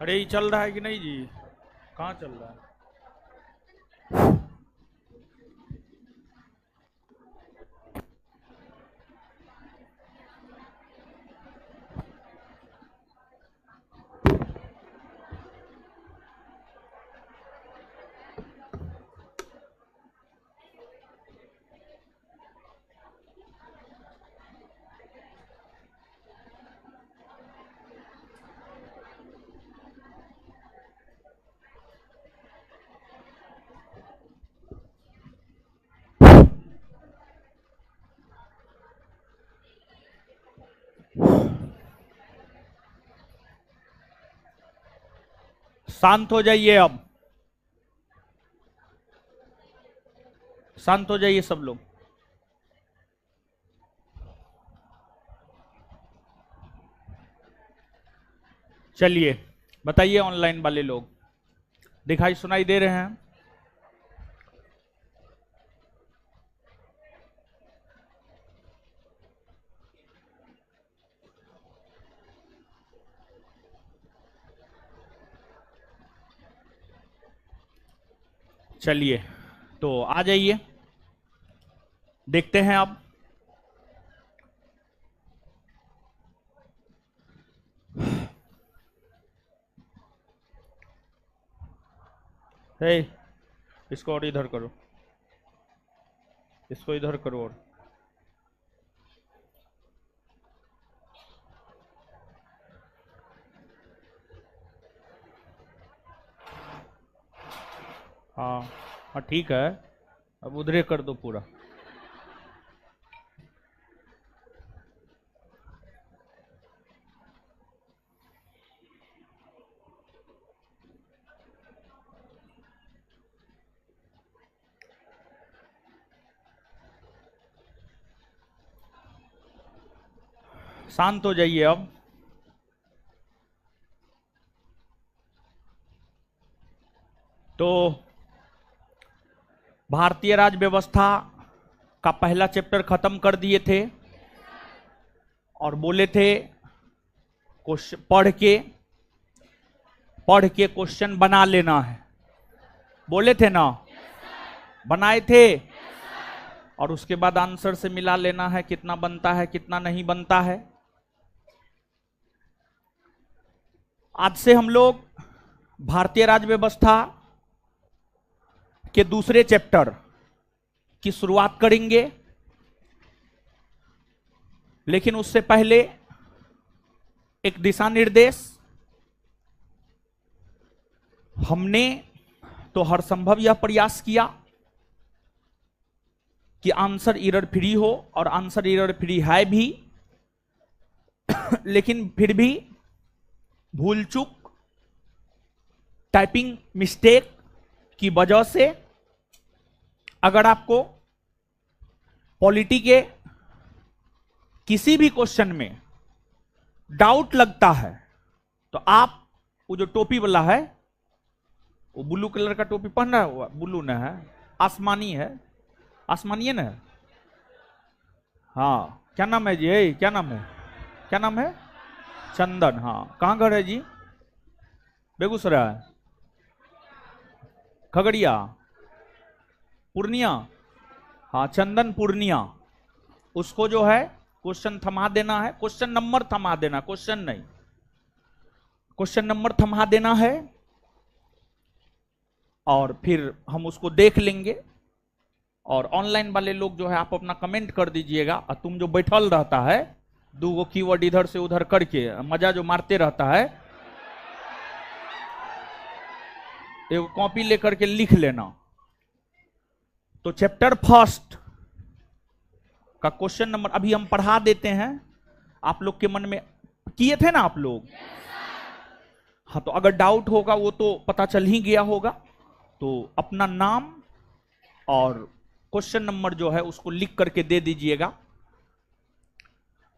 अरे ये चल रहा है कि नहीं जी? कहाँ चल रहा है? शांत हो जाइए अब, शांत हो जाइए सब लोग। चलिए बताइए, ऑनलाइन वाले लोग दिखाई सुनाई दे रहे हैं? चलिए तो आ जाइए, देखते हैं अब। हे, इसको और इधर करो, इसको इधर करो। और हाँ हाँ ठीक है, अब उधरे कर दो पूरा। शांत हो जाइए अब। तो भारतीय राज्य व्यवस्था का पहला चैप्टर खत्म कर दिए थे और बोले थे पढ़ के क्वेश्चन बना लेना है। बोले थे ना? बनाए थे। और उसके बाद आंसर से मिला लेना है, कितना बनता है कितना नहीं बनता है। आज से हम लोग भारतीय राज्य व्यवस्था के दूसरे चैप्टर की शुरुआत करेंगे, लेकिन उससे पहले एक दिशा निर्देश। हमने तो हर संभव यह प्रयास किया कि आंसर एरर फ्री हो, और आंसर एरर फ्री है भी, लेकिन फिर भी भूल चूक, टाइपिंग मिस्टेक की वजह से अगर आपको पॉलिटी के किसी भी क्वेश्चन में डाउट लगता है तो आप वो जो टोपी वाला है, वो ब्लू कलर का टोपी पहना हुआ, ब्लू न है, आसमानी है, आसमानी है ना? हाँ, क्या नाम है जी? क्या नाम है? क्या नाम है? चंदन। हाँ, कहाँ घर है जी? बेगूसराय, खगड़िया, पूर्णिया। हाँ, चंदन पूर्णिया। उसको जो है क्वेश्चन थमा देना है, क्वेश्चन नंबर थमा देना, क्वेश्चन नहीं, क्वेश्चन नंबर थमा देना है, और फिर हम उसको देख लेंगे। और ऑनलाइन वाले लोग जो है आप अपना कमेंट कर दीजिएगा, और तुम जो बैठल रहता है दो कीवर्ड इधर से उधर करके मजा जो मारते रहता है, एक कॉपी लेकर के लिख लेना। तो चैप्टर फर्स्ट का क्वेश्चन नंबर अभी हम पढ़ा देते हैं। आप लोग के मन में किए थे ना आप लोग? हाँ, तो अगर डाउट होगा वो तो पता चल ही गया होगा। तो अपना नाम और क्वेश्चन नंबर जो है उसको लिख करके दे दीजिएगा,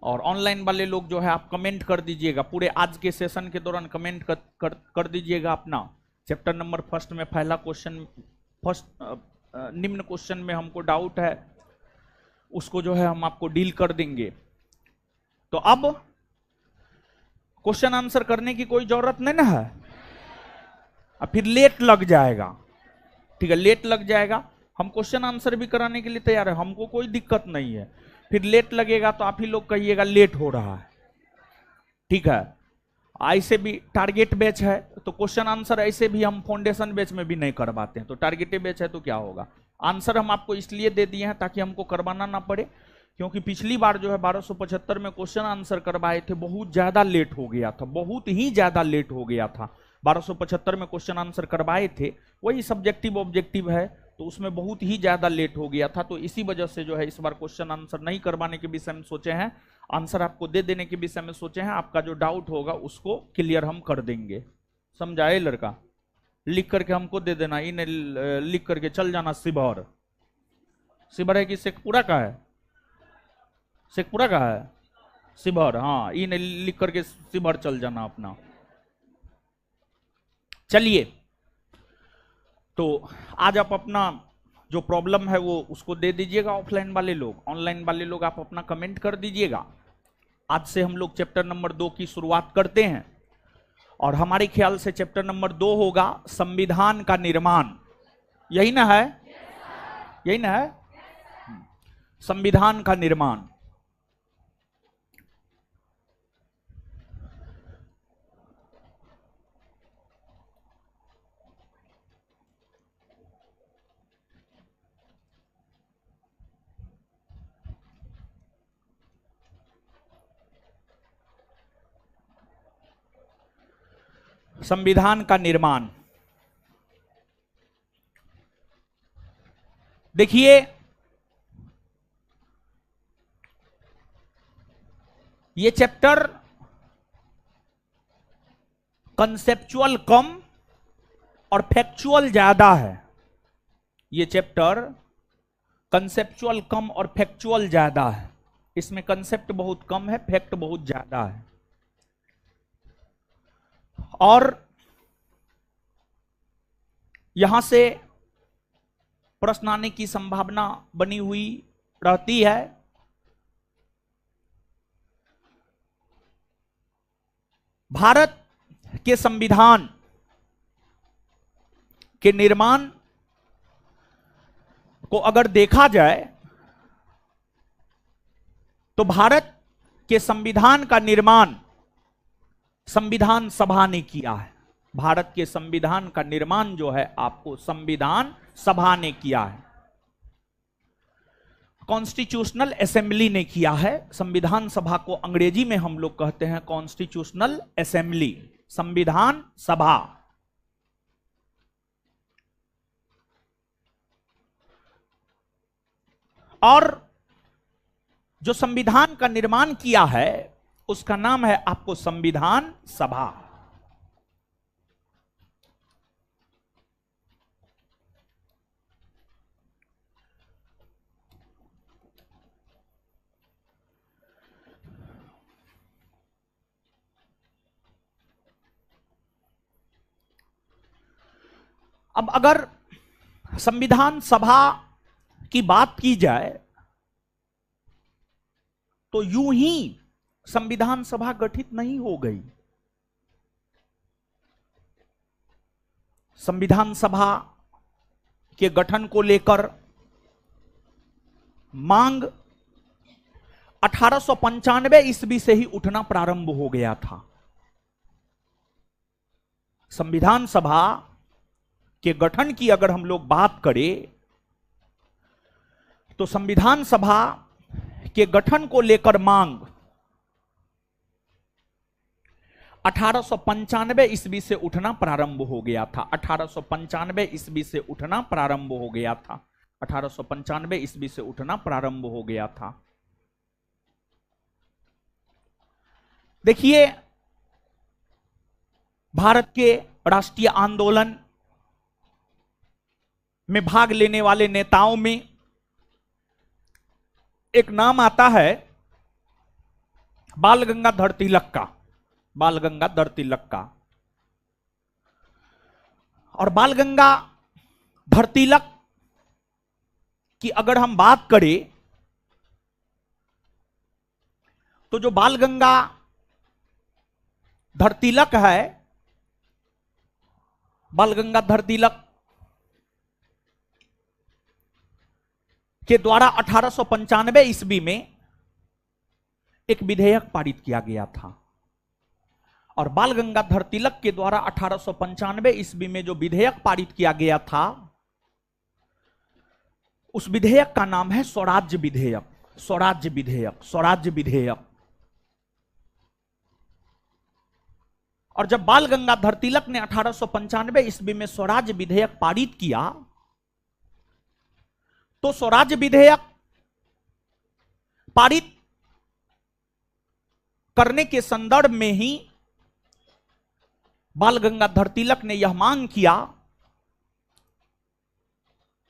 और ऑनलाइन वाले लोग जो है आप कमेंट कर दीजिएगा। पूरे आज के सेशन के दौरान कमेंट कर दीजिएगा अपना। चैप्टर नंबर फर्स्ट में पहला क्वेश्चन, निम्न क्वेश्चन में हमको डाउट है, उसको जो है हम आपको डील कर देंगे। तो अब क्वेश्चन आंसर करने की कोई जरूरत नहीं ना है। और फिर लेट लग जाएगा, ठीक है, लेट लग जाएगा। हम क्वेश्चन आंसर भी कराने के लिए तैयार है, हमको कोई दिक्कत नहीं है। फिर लेट लगेगा तो आप ही लोग कहिएगा लेट हो रहा है, ठीक है। ऐसे भी टारगेट बैच है तो क्वेश्चन आंसर ऐसे भी हम फाउंडेशन बैच में भी नहीं करवाते हैं, तो टारगेटेड बैच है तो क्या होगा। आंसर हम आपको इसलिए दे दिए हैं ताकि हमको करवाना ना पड़े, क्योंकि पिछली बार जो है 1275 में क्वेश्चन आंसर करवाए थे, बहुत ज्यादा लेट हो गया था, बहुत ही ज्यादा लेट हो गया था। 1275 में क्वेश्चन आंसर करवाए थे, वही सब्जेक्टिव ऑब्जेक्टिव है, तो उसमें बहुत ही ज्यादा लेट हो गया था। तो इसी वजह से जो है इस बार क्वेश्चन आंसर नहीं करवाने के विषय में सोचे हैं, आंसर आपको दे देने के विषय में सोचे हैं। आपका जो डाउट होगा उसको क्लियर हम कर देंगे, समझाए लड़का। लिख करके हमको दे देना, इन लिख करके चल जाना। शिवहर, शिवहर है कि शेखपुरा का है? शेखपुरा का है शिवहर, हाँ, इन लिख करके शिवहर चल जाना अपना। चलिए, तो आज आप अपना जो प्रॉब्लम है वो उसको दे दीजिएगा। ऑफलाइन वाले लोग, ऑनलाइन वाले लोग आप अपना कमेंट कर दीजिएगा। आज से हम लोग चैप्टर नंबर 2 की शुरुआत करते हैं, और हमारे ख्याल से चैप्टर नंबर 2 होगा संविधान का निर्माण। यही ना है? यही ना है? संविधान का निर्माण। संविधान का निर्माण, देखिए ये चैप्टर कंसेप्चुअल कम और फैक्चुअल ज्यादा है। ये चैप्टर कंसेप्चुअल कम और फैक्चुअल ज्यादा है। इसमें कंसेप्ट बहुत कम है, फैक्ट बहुत ज्यादा है। और यहां से प्रश्न आने की संभावना बनी हुई रहती है। भारत के संविधान के निर्माण को अगर देखा जाए तो भारत के संविधान का निर्माण संविधान सभा ने किया है। भारत के संविधान का निर्माण जो है आपको संविधान सभा ने किया है, कॉन्स्टिट्यूशनल असेंबली ने किया है। संविधान सभा को अंग्रेजी में हम लोग कहते हैं कॉन्स्टिट्यूशनल असेंबली, संविधान सभा। और जो संविधान का निर्माण किया है उसका नाम है आपको संविधान सभा। अब अगर संविधान सभा की बात की जाए तो यूं ही संविधान सभा गठित नहीं हो गई। संविधान सभा के गठन को लेकर मांग 1895 ईस्वी से ही उठना प्रारंभ हो गया था। संविधान सभा के गठन की अगर हम लोग बात करें तो संविधान सभा के गठन को लेकर मांग 1895 ईस्वी से उठना प्रारंभ हो गया था। 1895 ईस्वी से उठना प्रारंभ हो गया था। 1895 ईस्वी से उठना प्रारंभ हो गया था। देखिए, भारत के राष्ट्रीय आंदोलन में भाग लेने वाले नेताओं में एक नाम आता है बाल गंगाधर तिलक का। बाल गंगाधर तिलक का। और बाल गंगाधर तिलक की अगर हम बात करें तो जो बाल गंगाधर तिलक है बाल गंगाधर तिलक के द्वारा 1895 ईस्वी में एक विधेयक पारित किया गया था। और बाल गंगाधर तिलक के द्वारा 1895 ईस्वी में जो विधेयक पारित किया गया था, उस विधेयक का नाम है स्वराज्य विधेयक। स्वराज्य विधेयक, स्वराज्य विधेयक। और जब बाल गंगाधर तिलक ने 1895 ईस्वी में स्वराज्य विधेयक पारित किया, तो स्वराज्य विधेयक पारित करने के संदर्भ में ही बाल गंगाधर तिलक ने यह मांग किया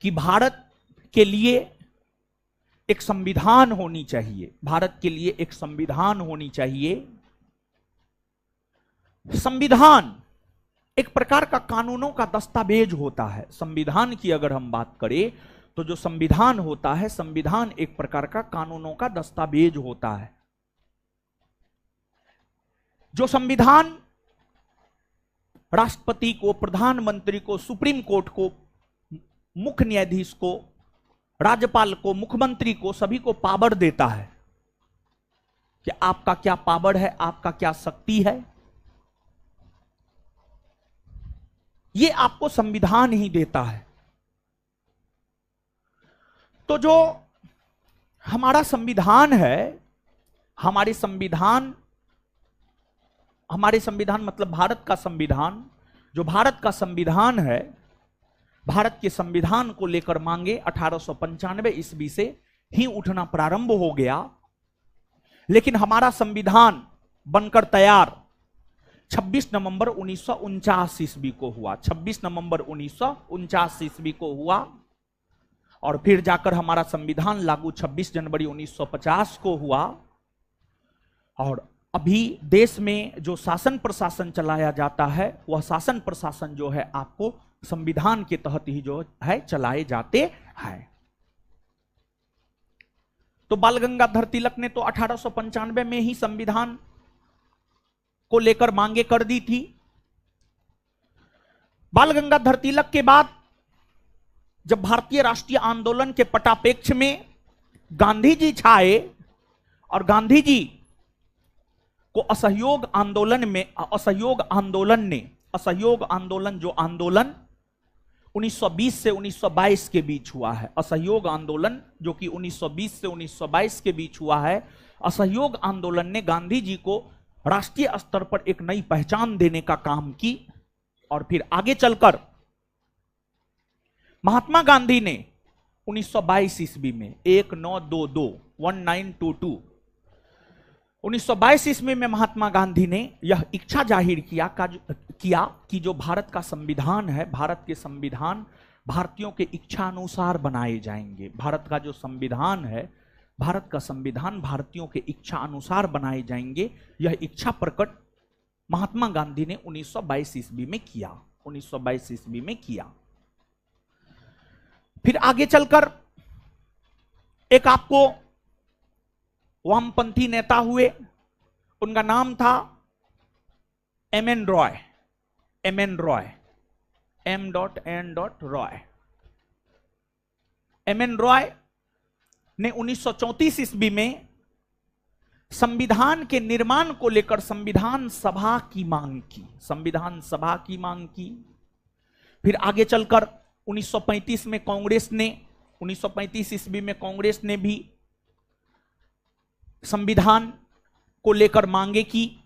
कि भारत के लिए एक संविधान होनी चाहिए, भारत के लिए एक संविधान होनी चाहिए। संविधान एक प्रकार का कानूनों का दस्तावेज होता है। संविधान की अगर हम बात करें तो जो संविधान होता है, संविधान एक प्रकार का कानूनों का दस्तावेज होता है। जो संविधान राष्ट्रपति को, प्रधानमंत्री को, सुप्रीम कोर्ट को, मुख्य न्यायाधीश को, राज्यपाल को, मुख्यमंत्री को, सभी को पावर देता है कि आपका क्या पावर है, आपका क्या शक्ति है, ये आपको संविधान ही देता है। तो जो हमारा संविधान है, हमारे संविधान मतलब भारत का संविधान, जो भारत का संविधान है, भारत के संविधान को लेकर मांगे 1895 ईस्वी से ही उठना प्रारंभ हो गया। लेकिन हमारा संविधान बनकर तैयार 26 नवंबर 1949 ईस्वी को हुआ। 26 नवंबर 1949 ईस्वी को हुआ। और फिर जाकर हमारा संविधान लागू 26 जनवरी 1950 को हुआ। और अभी देश में जो शासन प्रशासन चलाया जाता है, वह शासन प्रशासन जो है आपको संविधान के तहत ही जो है चलाए जाते हैं। तो बाल गंगाधर तिलक ने तो 1895 में ही संविधान को लेकर मांगे कर दी थी। बाल गंगाधर तिलक के बाद जब भारतीय राष्ट्रीय आंदोलन के पटापेक्ष में गांधी जी छाए और गांधी जी को असहयोग आंदोलन जो आंदोलन 1920 से 1922 के बीच हुआ है, असहयोग आंदोलन जो कि 1920 से 1922 के बीच हुआ है, असहयोग आंदोलन ने गांधी जी को राष्ट्रीय स्तर पर एक नई पहचान देने का काम की। और फिर आगे चलकर महात्मा गांधी ने 1922 ईस्वी में 1922 1922 ईस्वी में महात्मा गांधी ने यह इच्छा जाहिर किया कि जो भारत का संविधान है, भारत के संविधान भारतीयों के इच्छा अनुसार बनाए जाएंगे। भारत का जो संविधान है, भारत का संविधान भारतीयों के इच्छा अनुसार बनाए जाएंगे। यह इच्छा प्रकट महात्मा गांधी ने 1922 ईस्वी में किया। 1922 ईस्वी में किया। फिर आगे चलकर एक आपको वामपंथी नेता हुए, उनका नाम था M N Roy. M N Roy, M.N. Roy. M N Roy ने 1934 ईस्वी में संविधान के निर्माण को लेकर संविधान सभा की मांग की। संविधान सभा की मांग की। फिर आगे चलकर 1935 में कांग्रेस ने 1935 ईस्वी में कांग्रेस ने भी संविधान को लेकर मांगे की।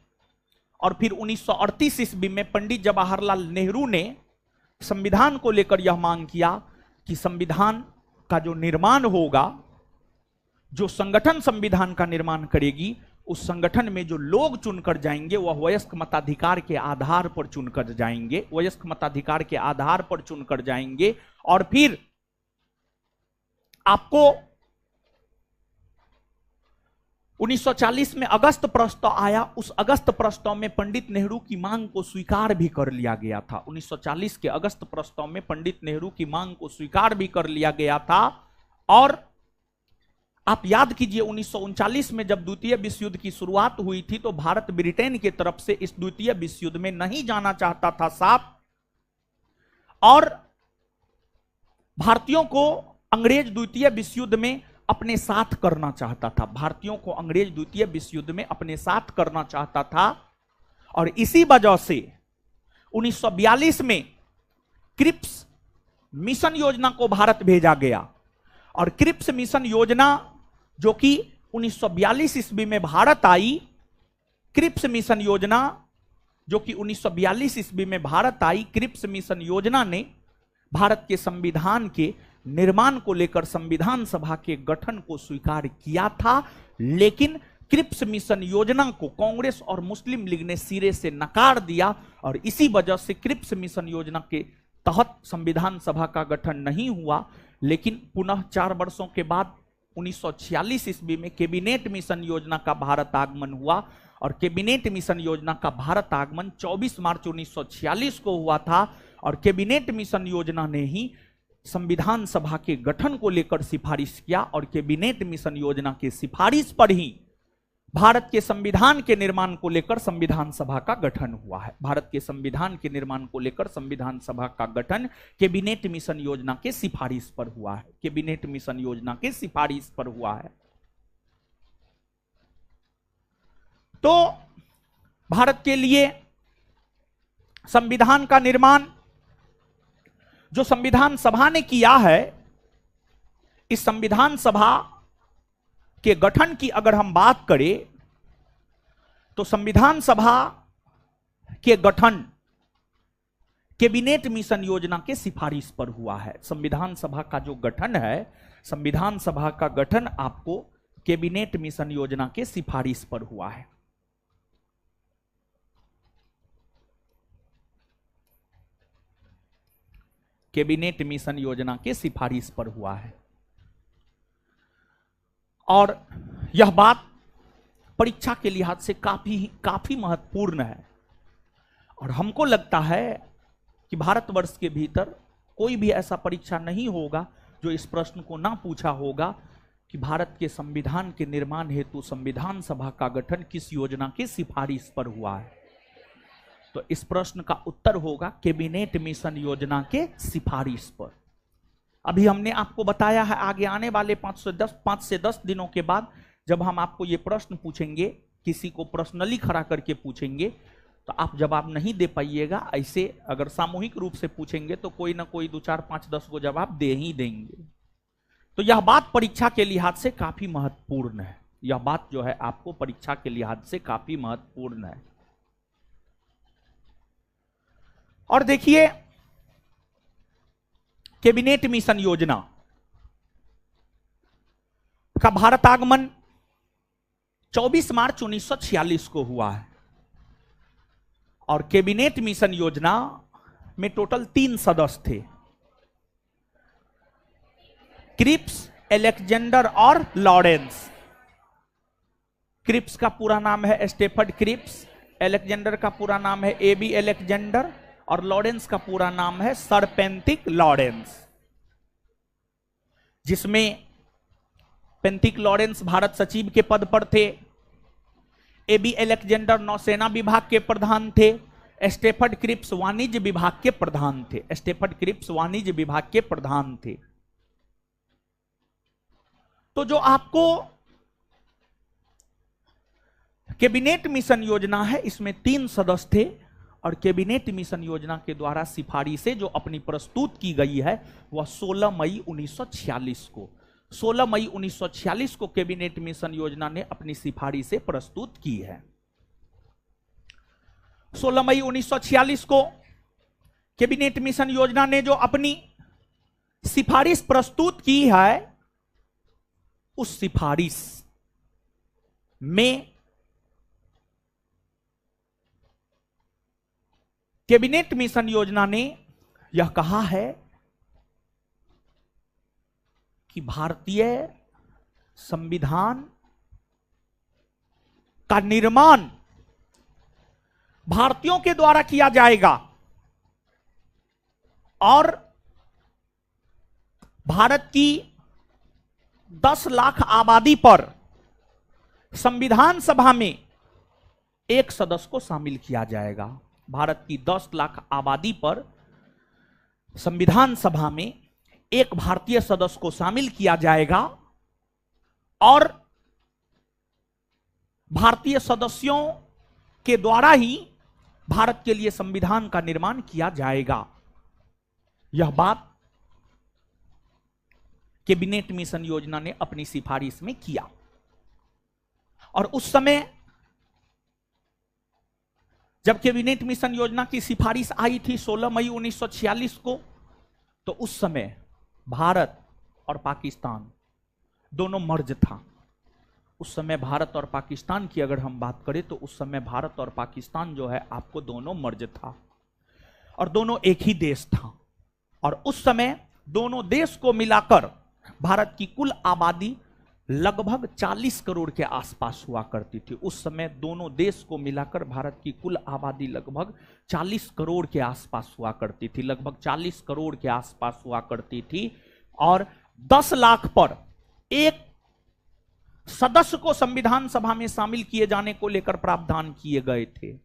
और फिर 1938 ईस्वी में पंडित जवाहरलाल नेहरू ने संविधान को लेकर यह मांग किया कि संविधान का जो निर्माण होगा, जो संगठन संविधान का निर्माण करेगी, उस संगठन में जो लोग चुनकर जाएंगे वह वयस्क मताधिकार के आधार पर चुनकर जाएंगे, वयस्क मताधिकार के आधार पर चुनकर जाएंगे। और फिर आपको 1940 में अगस्त प्रस्ताव आया। उस अगस्त प्रस्ताव में पंडित नेहरू की मांग को स्वीकार भी कर लिया गया था। 1940 के अगस्त प्रस्ताव में पंडित नेहरू की मांग को स्वीकार भी कर लिया गया था। और आप याद कीजिए 1939 में जब द्वितीय विश्व युद्ध की शुरुआत हुई थी तो भारत ब्रिटेन की तरफ से इस द्वितीय विश्व युद्ध में नहीं जाना चाहता था साफ, और भारतीयों को अंग्रेज द्वितीय विश्व युद्ध में अपने साथ करना चाहता था। भारतीयों को अंग्रेज द्वितीय विश्व युद्ध में अपने साथ करना चाहता था और इसी वजह से 1942 में क्रिप्स मिशन योजना को भारत भेजा गया। और क्रिप्स मिशन योजना जो कि 1942 ईस्वी में भारत आई, क्रिप्स मिशन योजना जो कि 1942 ईस्वी में भारत आई, क्रिप्स मिशन योजना ने भारत के संविधान के निर्माण को लेकर संविधान सभा के गठन को स्वीकार किया था। लेकिन क्रिप्स मिशन योजना को कांग्रेस और मुस्लिम लीग ने सिरे से नकार दिया और इसी वजह से क्रिप्स मिशन योजना के तहत संविधान सभा का गठन नहीं हुआ। लेकिन पुनः 4 वर्षों के बाद 1946 ईस्वी में कैबिनेट मिशन योजना का भारत आगमन हुआ और कैबिनेट मिशन योजना का भारत आगमन 24 मार्च 1946 को हुआ था और कैबिनेट मिशन योजना ने ही संविधान सभा के गठन को लेकर सिफारिश किया और कैबिनेट मिशन योजना के सिफारिश पर ही भारत के संविधान के निर्माण को लेकर संविधान सभा का गठन हुआ है। भारत के संविधान के निर्माण को लेकर संविधान सभा का गठन कैबिनेट मिशन योजना के सिफारिश पर हुआ है। कैबिनेट मिशन योजना के सिफारिश पर हुआ है। तो भारत के लिए संविधान का निर्माण जो संविधान सभा ने किया है, इस संविधान सभा के गठन की अगर हम बात करें तो संविधान सभा के गठन कैबिनेट मिशन योजना के सिफारिश पर हुआ है। संविधान सभा का जो गठन है, संविधान सभा का गठन आपको कैबिनेट मिशन योजना के सिफारिश पर हुआ है। कैबिनेट मिशन योजना के सिफारिश पर हुआ है और यह बात परीक्षा के लिहाज से काफी महत्वपूर्ण है। और हमको लगता है कि भारतवर्ष के भीतर कोई भी ऐसा परीक्षा नहीं होगा जो इस प्रश्न को ना पूछा होगा कि भारत के संविधान के निर्माण हेतु संविधान सभा का गठन किस योजना के सिफारिश पर हुआ है। तो इस प्रश्न का उत्तर होगा कैबिनेट मिशन योजना के सिफारिश पर। अभी हमने आपको बताया है आगे आने वाले 5 से 10 दिनों के बाद जब हम आपको ये प्रश्न पूछेंगे, किसी को पर्सनली खड़ा करके पूछेंगे, तो आप जवाब नहीं दे पाइएगा। ऐसे अगर सामूहिक रूप से पूछेंगे तो कोई ना कोई 2, 4, 5, 10 को जवाब दे ही देंगे। तो यह बात परीक्षा के लिहाज से काफी महत्वपूर्ण है। यह बात जो है आपको परीक्षा के लिहाज से काफी महत्वपूर्ण है। और देखिए, कैबिनेट मिशन योजना का भारत आगमन 24 मार्च 1946 को हुआ है और कैबिनेट मिशन योजना में टोटल 3 सदस्य थे, क्रिप्स, अलेक्जेंडर और लॉरेंस। क्रिप्स का पूरा नाम है स्टेफर्ड क्रिप्स, अलेक्जेंडर का पूरा नाम है एबी अलेक्जेंडर और लॉरेंस का पूरा नाम है सर पेंथिक लॉरेंस। जिसमें पेंथिक लॉरेंस भारत सचिव के पद पर थे, एबी अलेक्जेंडर नौसेना विभाग के प्रधान थे, स्टेफर्ड क्रिप्स वाणिज्य विभाग के प्रधान थे। स्टेफर्ड क्रिप्स वाणिज्य विभाग के प्रधान थे। तो जो आपको कैबिनेट मिशन योजना है, इसमें 3 सदस्य थे और कैबिनेट मिशन योजना के द्वारा सिफारिशें जो अपनी प्रस्तुत की गई है वह 16 मई 1946 को 16 मई 1946 को कैबिनेट मिशन योजना ने अपनी सिफारिशें प्रस्तुत की है। 16 मई 1946 को कैबिनेट मिशन योजना ने जो अपनी सिफारिश प्रस्तुत की है, उस सिफारिश में कैबिनेट मिशन योजना ने यह कहा है कि भारतीय संविधान का निर्माण भारतीयों के द्वारा किया जाएगा और भारत की 10 लाख आबादी पर संविधान सभा में एक सदस्य को शामिल किया जाएगा। भारत की 10 लाख आबादी पर संविधान सभा में एक भारतीय सदस्य को शामिल किया जाएगा और भारतीय सदस्यों के द्वारा ही भारत के लिए संविधान का निर्माण किया जाएगा। यह बात कैबिनेट मिशन योजना ने अपनी सिफारिश में किया। और उस समय जब कैबिनेट मिशन योजना की सिफारिश आई थी 16 मई 1946 को, तो उस समय भारत और पाकिस्तान दोनों मर्ज था। उस समय भारत और पाकिस्तान की अगर हम बात करें तो उस समय भारत और पाकिस्तान जो है आपको दोनों मर्ज था और दोनों एक ही देश था। और उस समय दोनों देश को मिलाकर भारत की कुल आबादी लगभग 40 करोड़ के आसपास हुआ करती थी। उस समय दोनों देश को मिलाकर भारत की कुल आबादी लगभग 40 करोड़ के आसपास हुआ करती थी, लगभग 40 करोड़ के आसपास हुआ करती थी। और 10 लाख पर एक सदस्य को संविधान सभा में शामिल किए जाने को लेकर प्रावधान किए गए थे।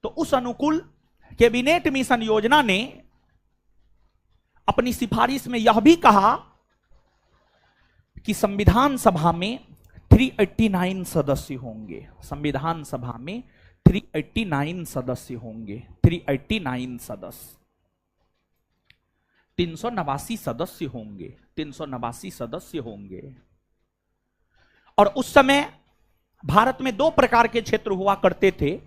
तो उस अनुकूल कैबिनेट मिशन योजना ने अपनी सिफारिश में यह भी कहा कि संविधान सभा में 389 सदस्य होंगे। संविधान सभा में 389 सदस्य होंगे। 389 सदस्य, 389 सदस्य होंगे। 389 सदस्य होंगे। और उस समय भारत में 2 प्रकार के क्षेत्र हुआ करते थे।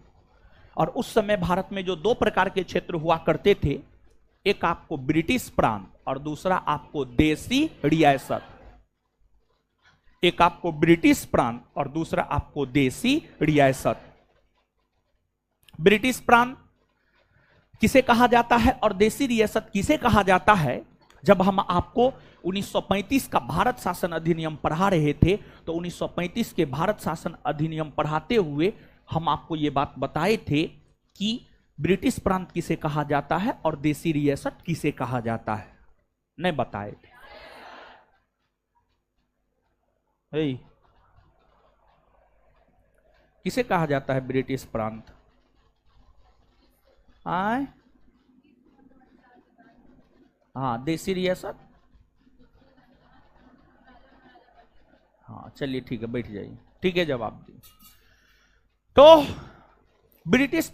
और उस समय भारत में जो 2 प्रकार के क्षेत्र हुआ करते थे, एक आपको ब्रिटिश प्रांत और दूसरा आपको देसी रियासत। एक आपको ब्रिटिश प्रांत और दूसरा आपको देसी रियासत। ब्रिटिश प्रांत किसे कहा जाता है और देसी रियासत किसे कहा जाता है? जब हम आपको 1935 का भारत शासन अधिनियम पढ़ा रहे थे तो 1935 के भारत शासन अधिनियम पढ़ाते हुए हम आपको यह बात बताए थे कि ब्रिटिश प्रांत किसे कहा जाता है और देसी रियासत किसे कहा जाता है। नहीं बताए थे? किसे कहा जाता है ब्रिटिश प्रांत? आए? हाँ, देसी रियासत। हाँ चलिए ठीक है, बैठ जाइए। ठीक है, जवाब दी। तो ब्रिटिश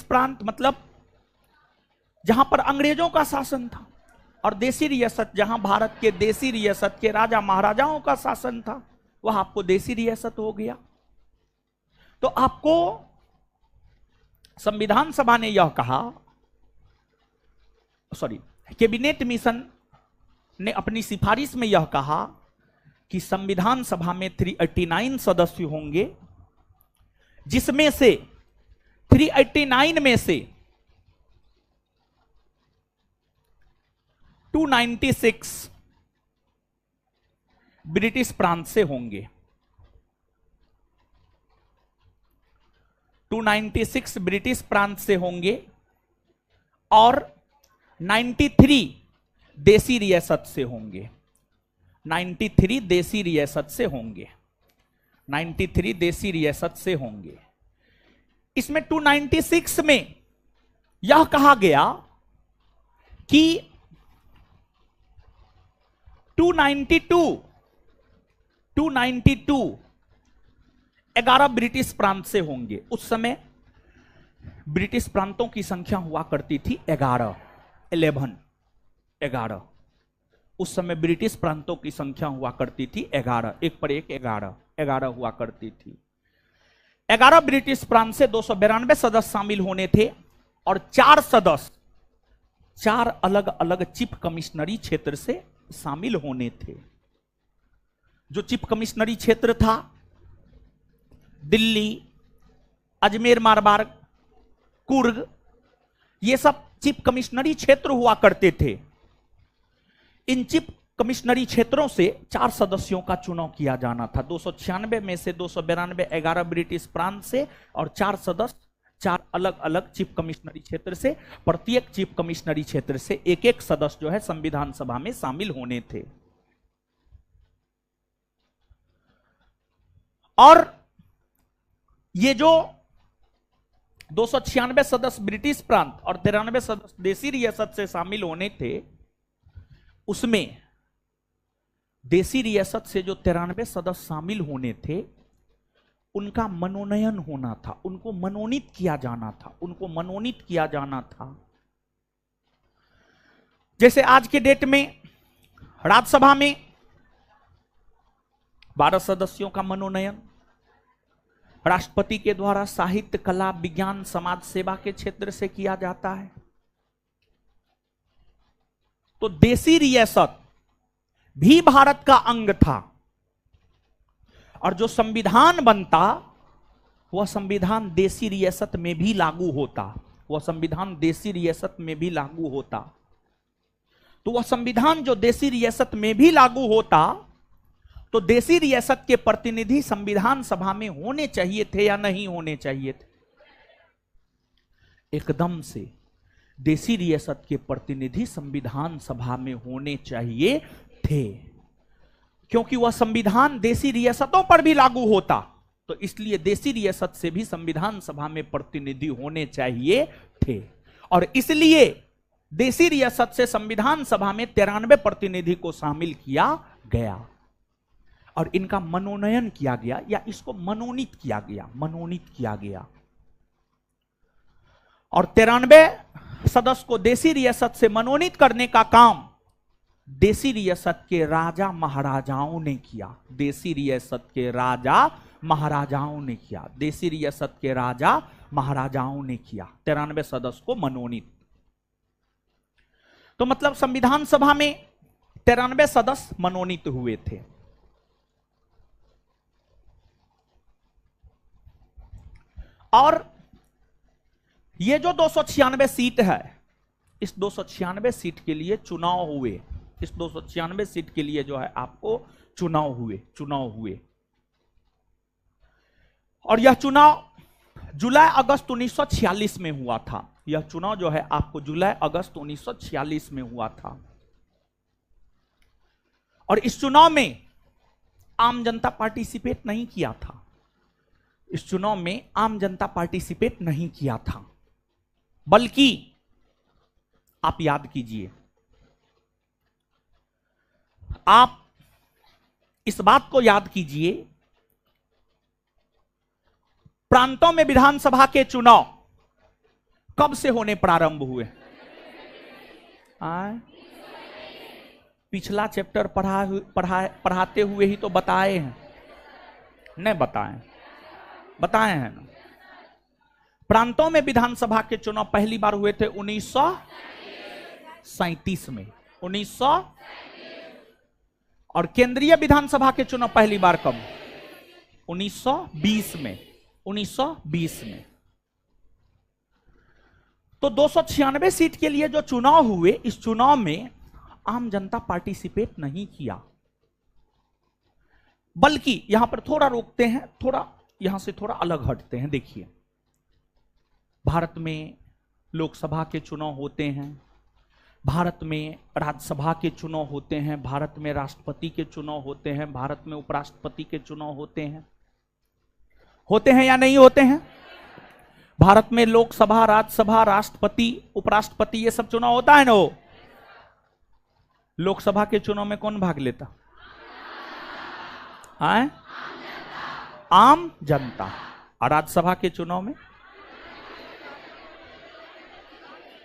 प्रांत मतलब जहां पर अंग्रेजों का शासन था, और देसी रियासत जहां भारत के देसी रियासत के राजा महाराजाओं का शासन था, वह आपको देसी रियासत हो गया। तो आपको संविधान सभा ने यह कहा, कैबिनेट मिशन ने अपनी सिफारिश में यह कहा कि संविधान सभा में 389 सदस्य होंगे, जिसमें से 389 में से 296 ब्रिटिश प्रांत से होंगे। 296 ब्रिटिश प्रांत से होंगे और 93 देसी रियासत से होंगे। 93 देसी रियासत से होंगे। 93 देसी रियासत से होंगे। इसमें 296 में यह कहा गया कि 292 11 ब्रिटिश प्रांत से होंगे। उस समय ब्रिटिश प्रांतों की संख्या हुआ करती थी 11। उस समय ब्रिटिश प्रांतों की संख्या हुआ करती थी 11, एक पर एक 11 हुआ करती थी। 11 ब्रिटिश प्रांत से 292 सदस्य शामिल होने थे और 4 सदस्य 4 अलग अलग चीफ कमिश्नरी क्षेत्र से शामिल होने थे। जो चीफ कमिश्नरी क्षेत्र था, दिल्ली, अजमेर मारवाड़, कुर्ग, ये सब चीफ कमिश्नरी क्षेत्र हुआ करते थे। इन चीफ कमिश्नरी क्षेत्रों से 4 सदस्यों का चुनाव किया जाना था। 296 में से 292 11 ब्रिटिश प्रांत से और 4 सदस्य 4 अलग अलग चीफ कमिश्नरी क्षेत्र से। प्रत्येक चीफ कमिश्नरी क्षेत्र से एक एक सदस्य जो है संविधान सभा में शामिल होने थे। और ये जो 296 सदस्य ब्रिटिश प्रांत और 93 सदस्य देसी रियासत से शामिल होने थे। उसमें देसी रियासत से जो 93 सदस्य शामिल होने थे, उनका मनोनयन होना था, उनको मनोनीत किया जाना था, उनको मनोनीत किया जाना था। जैसे आज के डेट में राज्यसभा में 12 सदस्यों का मनोनयन राष्ट्रपति के द्वारा साहित्य, कला, विज्ञान, समाज सेवा के क्षेत्र से किया जाता है। तो देसी रियासत भी भारत का अंग था और जो संविधान बनता वह संविधान देसी रियासत में भी लागू होता, वह संविधान देसी रियासत में भी लागू होता। तो वह संविधान जो देसी रियासत में भी लागू होता, तो देसी रियासत के प्रतिनिधि संविधान सभा में होने चाहिए थे या नहीं होने चाहिए थे? एकदम से देसी रियासत के प्रतिनिधि संविधान सभा में होने चाहिए थे, क्योंकि वह संविधान देसी रियासतों पर भी लागू होता। तो इसलिए देसी रियासत से भी संविधान सभा में प्रतिनिधि होने चाहिए थे और इसलिए देसी रियासत से संविधान सभा में 93 प्रतिनिधि को शामिल किया गया और इनका मनोनयन किया गया या इसको मनोनीत किया गया, मनोनीत किया गया। और 93 सदस्य को देसी रियासत से मनोनीत करने का काम देसी रियासत के राजा महाराजाओं ने किया, देसी रियासत के राजा महाराजाओं ने किया, देसी रियासत के राजा महाराजाओं ने किया 93 सदस्य को मनोनीत। तो मतलब संविधान सभा में 93 सदस्य मनोनीत हुए थे। और ये जो 296 सीट है, इस 296 सीट के लिए चुनाव हुए, इस 296 सीट के लिए जो है आपको चुनाव हुए और यह चुनाव जुलाई अगस्त 1946 में हुआ था। यह चुनाव जो है आपको जुलाई अगस्त 1946 में हुआ था और इस चुनाव में आम जनता पार्टिसिपेट नहीं किया था, इस चुनाव में आम जनता पार्टिसिपेट नहीं किया था, बल्कि आप याद कीजिए, आप इस बात को याद कीजिए, प्रांतों में विधानसभा के चुनाव कब से होने प्रारंभ हुए? पिछला चैप्टर पढ़ाते हुए ही तो बताए हैं, नहीं बताए हैं ना। प्रांतों में विधानसभा के चुनाव पहली बार हुए थे 1937 में, 1900 और केंद्रीय विधानसभा के चुनाव पहली बार कब? 1920 में, 1920 में। तो 296 सीट के लिए जो चुनाव हुए, इस चुनाव में आम जनता पार्टिसिपेट नहीं किया, बल्कि यहां पर थोड़ा रोकते हैं, थोड़ा यहां से थोड़ा अलग हटते हैं। देखिए, भारत में लोकसभा के चुनाव होते हैं, भारत में राज्यसभा के चुनाव होते हैं, भारत में राष्ट्रपति के चुनाव होते हैं, भारत में उपराष्ट्रपति के चुनाव होते हैं या नहीं होते हैं? भारत में लोकसभा, राज्यसभा, राष्ट्रपति, उपराष्ट्रपति, ये सब चुनाव होता है ना। वो लोकसभा के चुनाव में कौन भाग लेता है? आम जनता। और राज्यसभा के चुनाव में,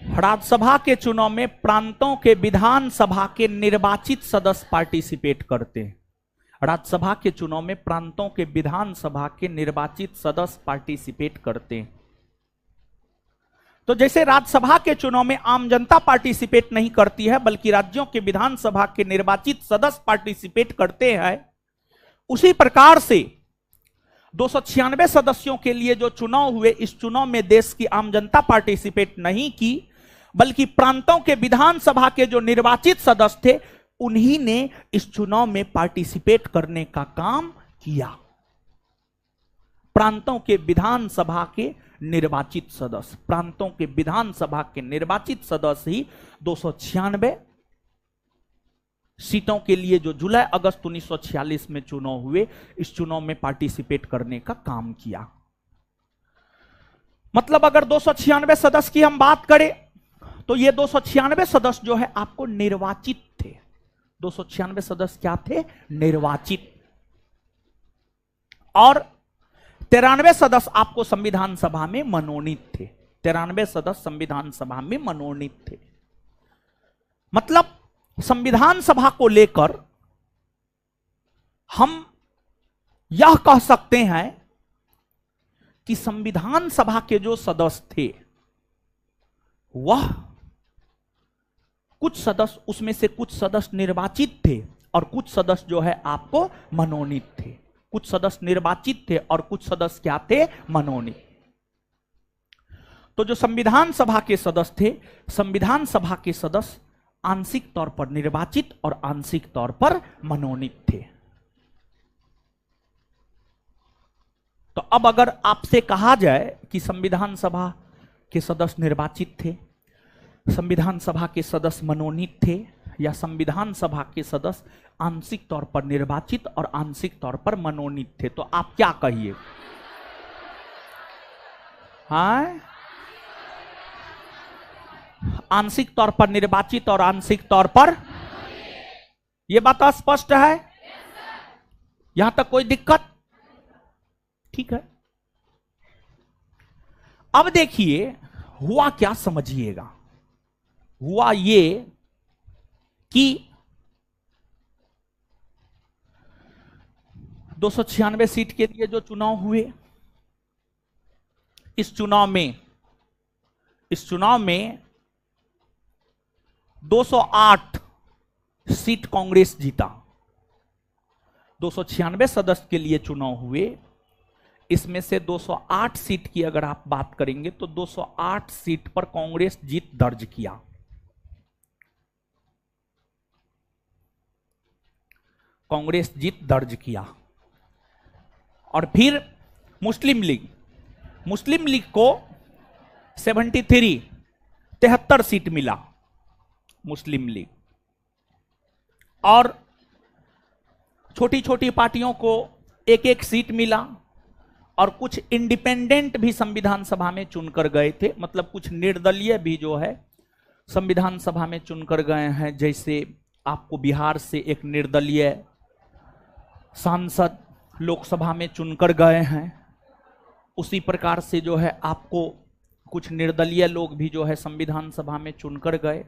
राज्यसभा के चुनाव में प्रांतों के विधानसभा के निर्वाचित सदस्य पार्टिसिपेट करते हैं। राज्यसभा के चुनाव में प्रांतों के विधानसभा के निर्वाचित सदस्य पार्टिसिपेट करते हैं। तो जैसे राज्यसभा के चुनाव में आम जनता पार्टिसिपेट नहीं करती है, बल्कि राज्यों के विधानसभा के निर्वाचित सदस्य पार्टिसिपेट करते हैं, उसी प्रकार से 296 सदस्यों के लिए जो चुनाव हुए, इस चुनाव में देश की आम जनता पार्टिसिपेट नहीं की, बल्कि प्रांतों के विधानसभा के जो निर्वाचित सदस्य थे, उन्हीं ने इस चुनाव में पार्टिसिपेट करने का काम किया। प्रांतों के विधानसभा के निर्वाचित सदस्य, प्रांतों के विधानसभा के निर्वाचित सदस्य ही 296 सीटों के लिए जो जुलाई अगस्त 1946 में चुनाव हुए, इस चुनाव में पार्टिसिपेट करने का काम किया। मतलब अगर 296 सदस्य की हम बात करें तो ये 296 सदस्य जो है आपको निर्वाचित थे। 296 सदस्य क्या थे? निर्वाचित। और 93 सदस्य आपको संविधान सभा में मनोनीत थे। 93 सदस्य संविधान सभा में मनोनीत थे। मतलब संविधान सभा को लेकर हम यह कह सकते हैं कि संविधान सभा के जो सदस्य थे वह कुछ सदस्य, उसमें से कुछ सदस्य निर्वाचित थे और कुछ सदस्य जो है आपको मनोनीत थे। कुछ सदस्य निर्वाचित थे और कुछ सदस्य क्या थे? मनोनीत। तो जो संविधान सभा के सदस्य थे, संविधान सभा के सदस्य आंशिक तौर पर निर्वाचित और आंशिक तौर पर मनोनीत थे। तो अब अगर आपसे कहा जाए कि संविधान सभा के सदस्य निर्वाचित थे, संविधान सभा के सदस्य मनोनीत थे, या संविधान सभा के सदस्य आंशिक तौर पर निर्वाचित और आंशिक तौर पर मनोनीत थे, तो आप क्या कहिए? हाँ, आंशिक तौर पर निर्वाचित और आंशिक तौर पर, यह बात स्पष्ट है? यहां तक कोई दिक्कत? ठीक है। अब देखिए हुआ क्या, समझिएगा। हुआ ये कि 296 सीट के लिए जो चुनाव हुए, इस चुनाव में 208 सीट कांग्रेस जीता। 296 सदस्य के लिए चुनाव हुए, इसमें से 208 सीट की अगर आप बात करेंगे तो 208 सीट पर कांग्रेस जीत दर्ज किया। कांग्रेस जीत दर्ज किया। और फिर मुस्लिम लीग को 73 सीट मिला मुस्लिम लीग। और छोटी छोटी पार्टियों को एक एक सीट मिला। और कुछ इंडिपेंडेंट भी संविधान सभा में चुनकर गए थे, मतलब कुछ निर्दलीय भी जो है संविधान सभा में चुनकर गए हैं। जैसे आपको बिहार से एक निर्दलीय सांसद लोकसभा में चुनकर गए हैं, उसी प्रकार से जो है आपको कुछ निर्दलीय लोग भी जो है संविधान सभा में चुनकर गए।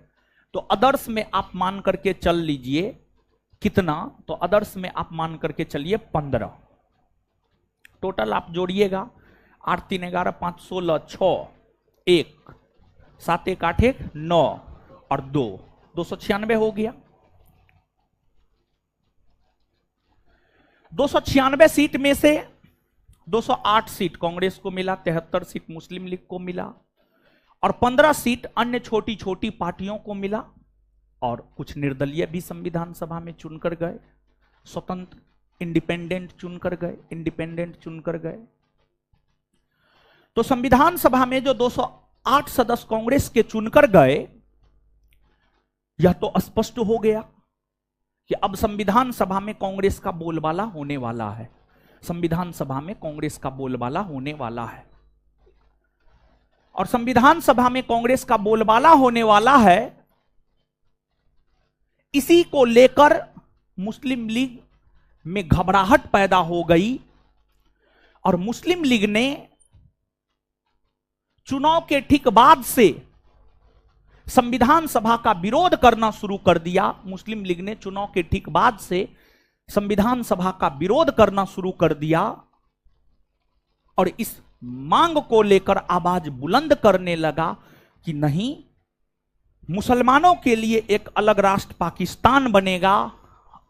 तो आदर्श में आप मान करके चल लीजिए कितना, तो आदर्श में आप मान करके चलिए 15। टोटल आप जोड़िएगा 8 3 11 5 16 6 1 7 1 8 1 9 और 2 296 हो गया। 296 सीट में से 208 सीट कांग्रेस को मिला, 73 सीट मुस्लिम लीग को मिला और 15 सीट अन्य छोटी छोटी पार्टियों को मिला। और कुछ निर्दलीय भी संविधान सभा में चुनकर गए, स्वतंत्र इंडिपेंडेंट चुनकर गए। तो संविधान सभा में जो 208 सदस्य कांग्रेस के चुनकर गए, यह तो स्पष्ट हो गया कि अब संविधान सभा में कांग्रेस का बोलबाला होने वाला है। संविधान सभा में कांग्रेस का बोलबाला होने वाला है। और संविधान सभा में कांग्रेस का बोलबाला होने वाला है, इसी को लेकर मुस्लिम लीग में घबराहट पैदा हो गई और मुस्लिम लीग ने चुनाव के ठीक बाद से संविधान सभा का विरोध करना शुरू कर दिया। मुस्लिम लीग ने चुनाव के ठीक बाद से संविधान सभा का विरोध करना शुरू कर दिया और इस मांग को लेकर आवाज बुलंद करने लगा कि नहीं, मुसलमानों के लिए एक अलग राष्ट्र पाकिस्तान बनेगा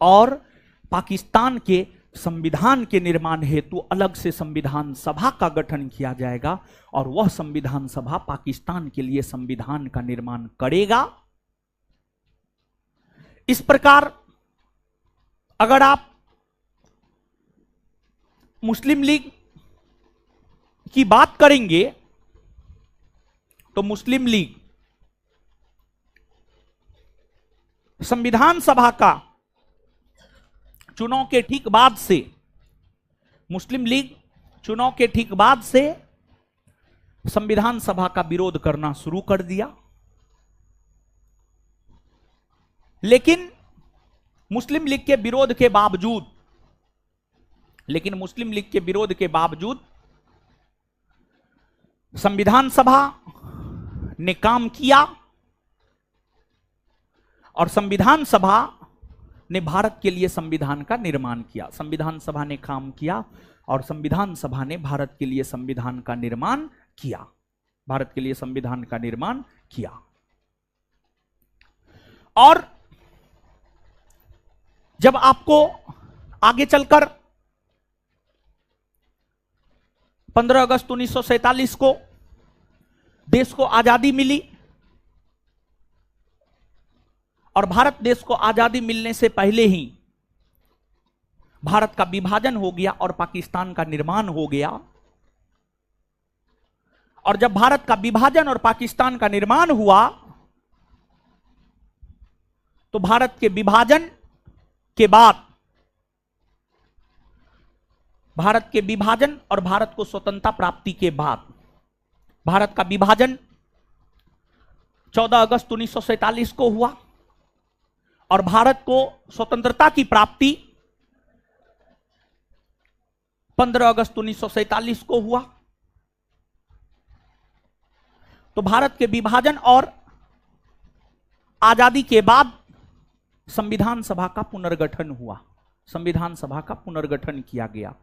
और पाकिस्तान के संविधान के निर्माण हेतु अलग से संविधान सभा का गठन किया जाएगा और वह संविधान सभा पाकिस्तान के लिए संविधान का निर्माण करेगा। इस प्रकार अगर आप मुस्लिम लीग की बात करेंगे तो मुस्लिम लीग संविधान सभा का चुनाव के ठीक बाद से, मुस्लिम लीग चुनाव के ठीक बाद से संविधान सभा का विरोध करना शुरू कर दिया। लेकिन मुस्लिम लीग के विरोध के बावजूद संविधान सभा ने काम किया और संविधान सभा ने भारत के लिए संविधान का निर्माण किया। संविधान सभा ने काम किया और संविधान सभा ने भारत के लिए संविधान का निर्माण किया, भारत के लिए संविधान का निर्माण किया। और जब आपको आगे चलकर 15 अगस्त 1947 को देश को आजादी मिली और भारत देश को आजादी मिलने से पहले ही भारत का विभाजन हो गया और पाकिस्तान का निर्माण हो गया। और जब भारत का विभाजन और पाकिस्तान का निर्माण हुआ तो भारत के विभाजन के बाद, भारत के विभाजन और भारत को स्वतंत्रता प्राप्ति के बाद, भारत का विभाजन 14 अगस्त 1947 को हुआ और भारत को स्वतंत्रता की प्राप्ति 15 अगस्त 1947 को हुआ। तो भारत के विभाजन और आजादी के बाद संविधान सभा का पुनर्गठन हुआ, संविधान सभा का पुनर्गठन किया गया,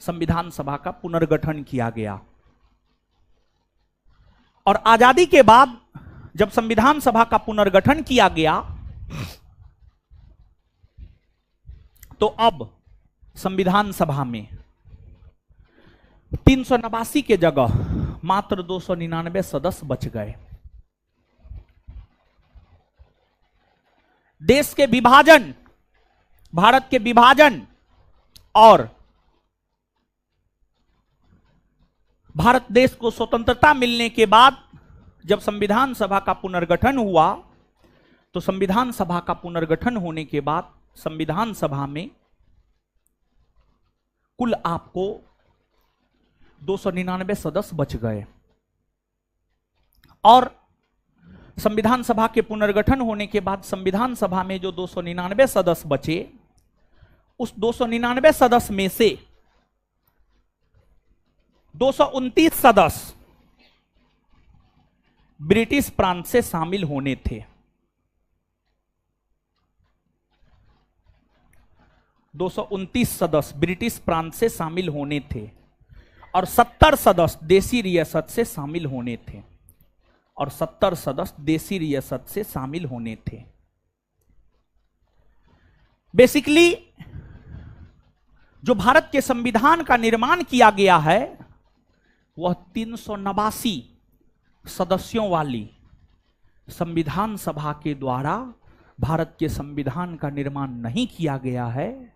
संविधान सभा का पुनर्गठन किया गया। और आजादी के बाद जब संविधान सभा का पुनर्गठन किया गया तो अब संविधान सभा में 389 के जगह मात्र 299 सदस्य बच गए। देश के विभाजन, भारत के विभाजन और भारत देश को स्वतंत्रता मिलने के बाद जब संविधान सभा का पुनर्गठन हुआ तो संविधान सभा का पुनर्गठन होने के बाद संविधान सभा में कुल आपको 299 सदस्य बच गए। और संविधान सभा के पुनर्गठन होने के बाद संविधान सभा में जो 299 सदस्य बचे, उस 299 सदस्य में से 229 सदस्य ब्रिटिश प्रांत से शामिल होने थे। 229 सदस्य ब्रिटिश प्रांत से शामिल होने थे और 70 सदस्य देसी रियासत से शामिल होने थे, और 70 सदस्य देसी रियासत से शामिल होने थे। बेसिकली जो भारत के संविधान का निर्माण किया गया है वह 389 सदस्यों वाली संविधान सभा के द्वारा भारत के संविधान का निर्माण नहीं किया गया है,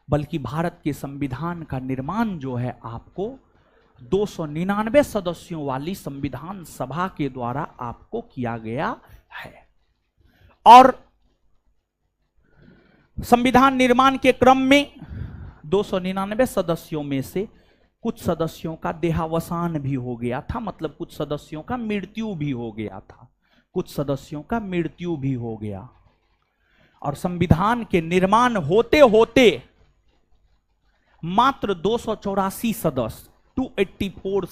बल्कि भारत के संविधान का निर्माण जो है आपको 299 सदस्यों वाली संविधान सभा के द्वारा आपको किया गया है। और संविधान निर्माण के क्रम में 299 सदस्यों में से कुछ सदस्यों का देहावसान भी हो गया था, मतलब कुछ सदस्यों का मृत्यु भी हो गया था, कुछ सदस्यों का मृत्यु भी हो गया। और संविधान के निर्माण होते होते मात्र 284 सदस्य 284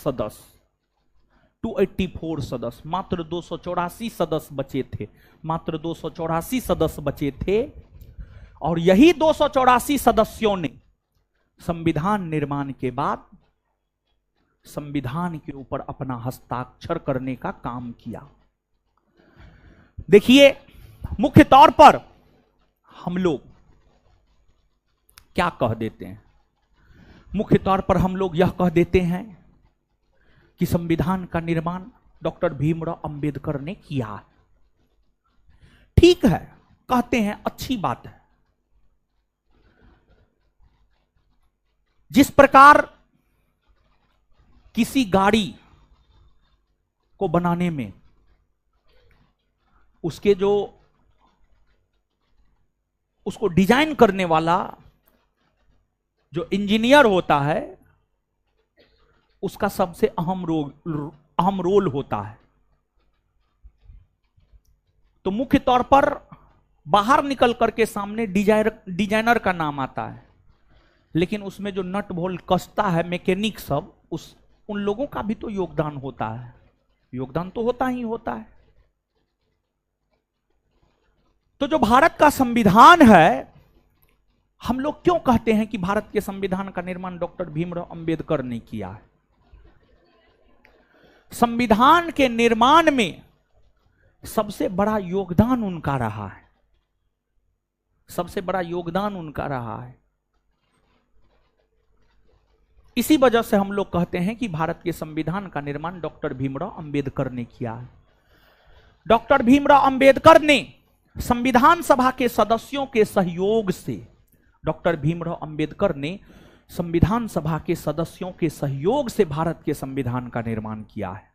सदस्य मात्र 284 सदस्य बचे थे, मात्र 284 सदस्य बचे थे। और यही 284 सदस्यों ने संविधान निर्माण के बाद संविधान के ऊपर अपना हस्ताक्षर करने का काम किया। देखिए, मुख्य तौर पर हम लोग क्या कह देते हैं, मुख्य तौर पर हम लोग यह कह देते हैं कि संविधान का निर्माण डॉक्टर भीमराव अंबेडकर ने किया है। ठीक है, कहते हैं, अच्छी बात है। जिस प्रकार किसी गाड़ी को बनाने में उसके जो उसको डिजाइन करने वाला जो इंजीनियर होता है उसका सबसे अहम रोल होता है। तो मुख्य तौर पर बाहर निकल करके सामने डिजाइनर का नाम आता है, लेकिन उसमें जो नट बोल्ट कसता है, मैकेनिक सब, उन लोगों का भी तो योगदान होता है। योगदान तो होता ही होता है। तो जो भारत का संविधान है, हम लोग क्यों कहते हैं कि भारत के संविधान का निर्माण डॉक्टर भीमराव अंबेडकर ने किया है? संविधान के निर्माण में सबसे बड़ा योगदान उनका रहा है। सबसे बड़ा योगदान उनका रहा है। इसी वजह से हम लोग कहते हैं कि भारत के संविधान का निर्माण डॉक्टर भीमराव अंबेडकर ने किया है। डॉक्टर भीमराव अंबेडकर ने संविधान सभा के सदस्यों के सहयोग से, डॉक्टर भीमराव अंबेडकर ने संविधान सभा के सदस्यों के सहयोग से भारत के संविधान का निर्माण किया है।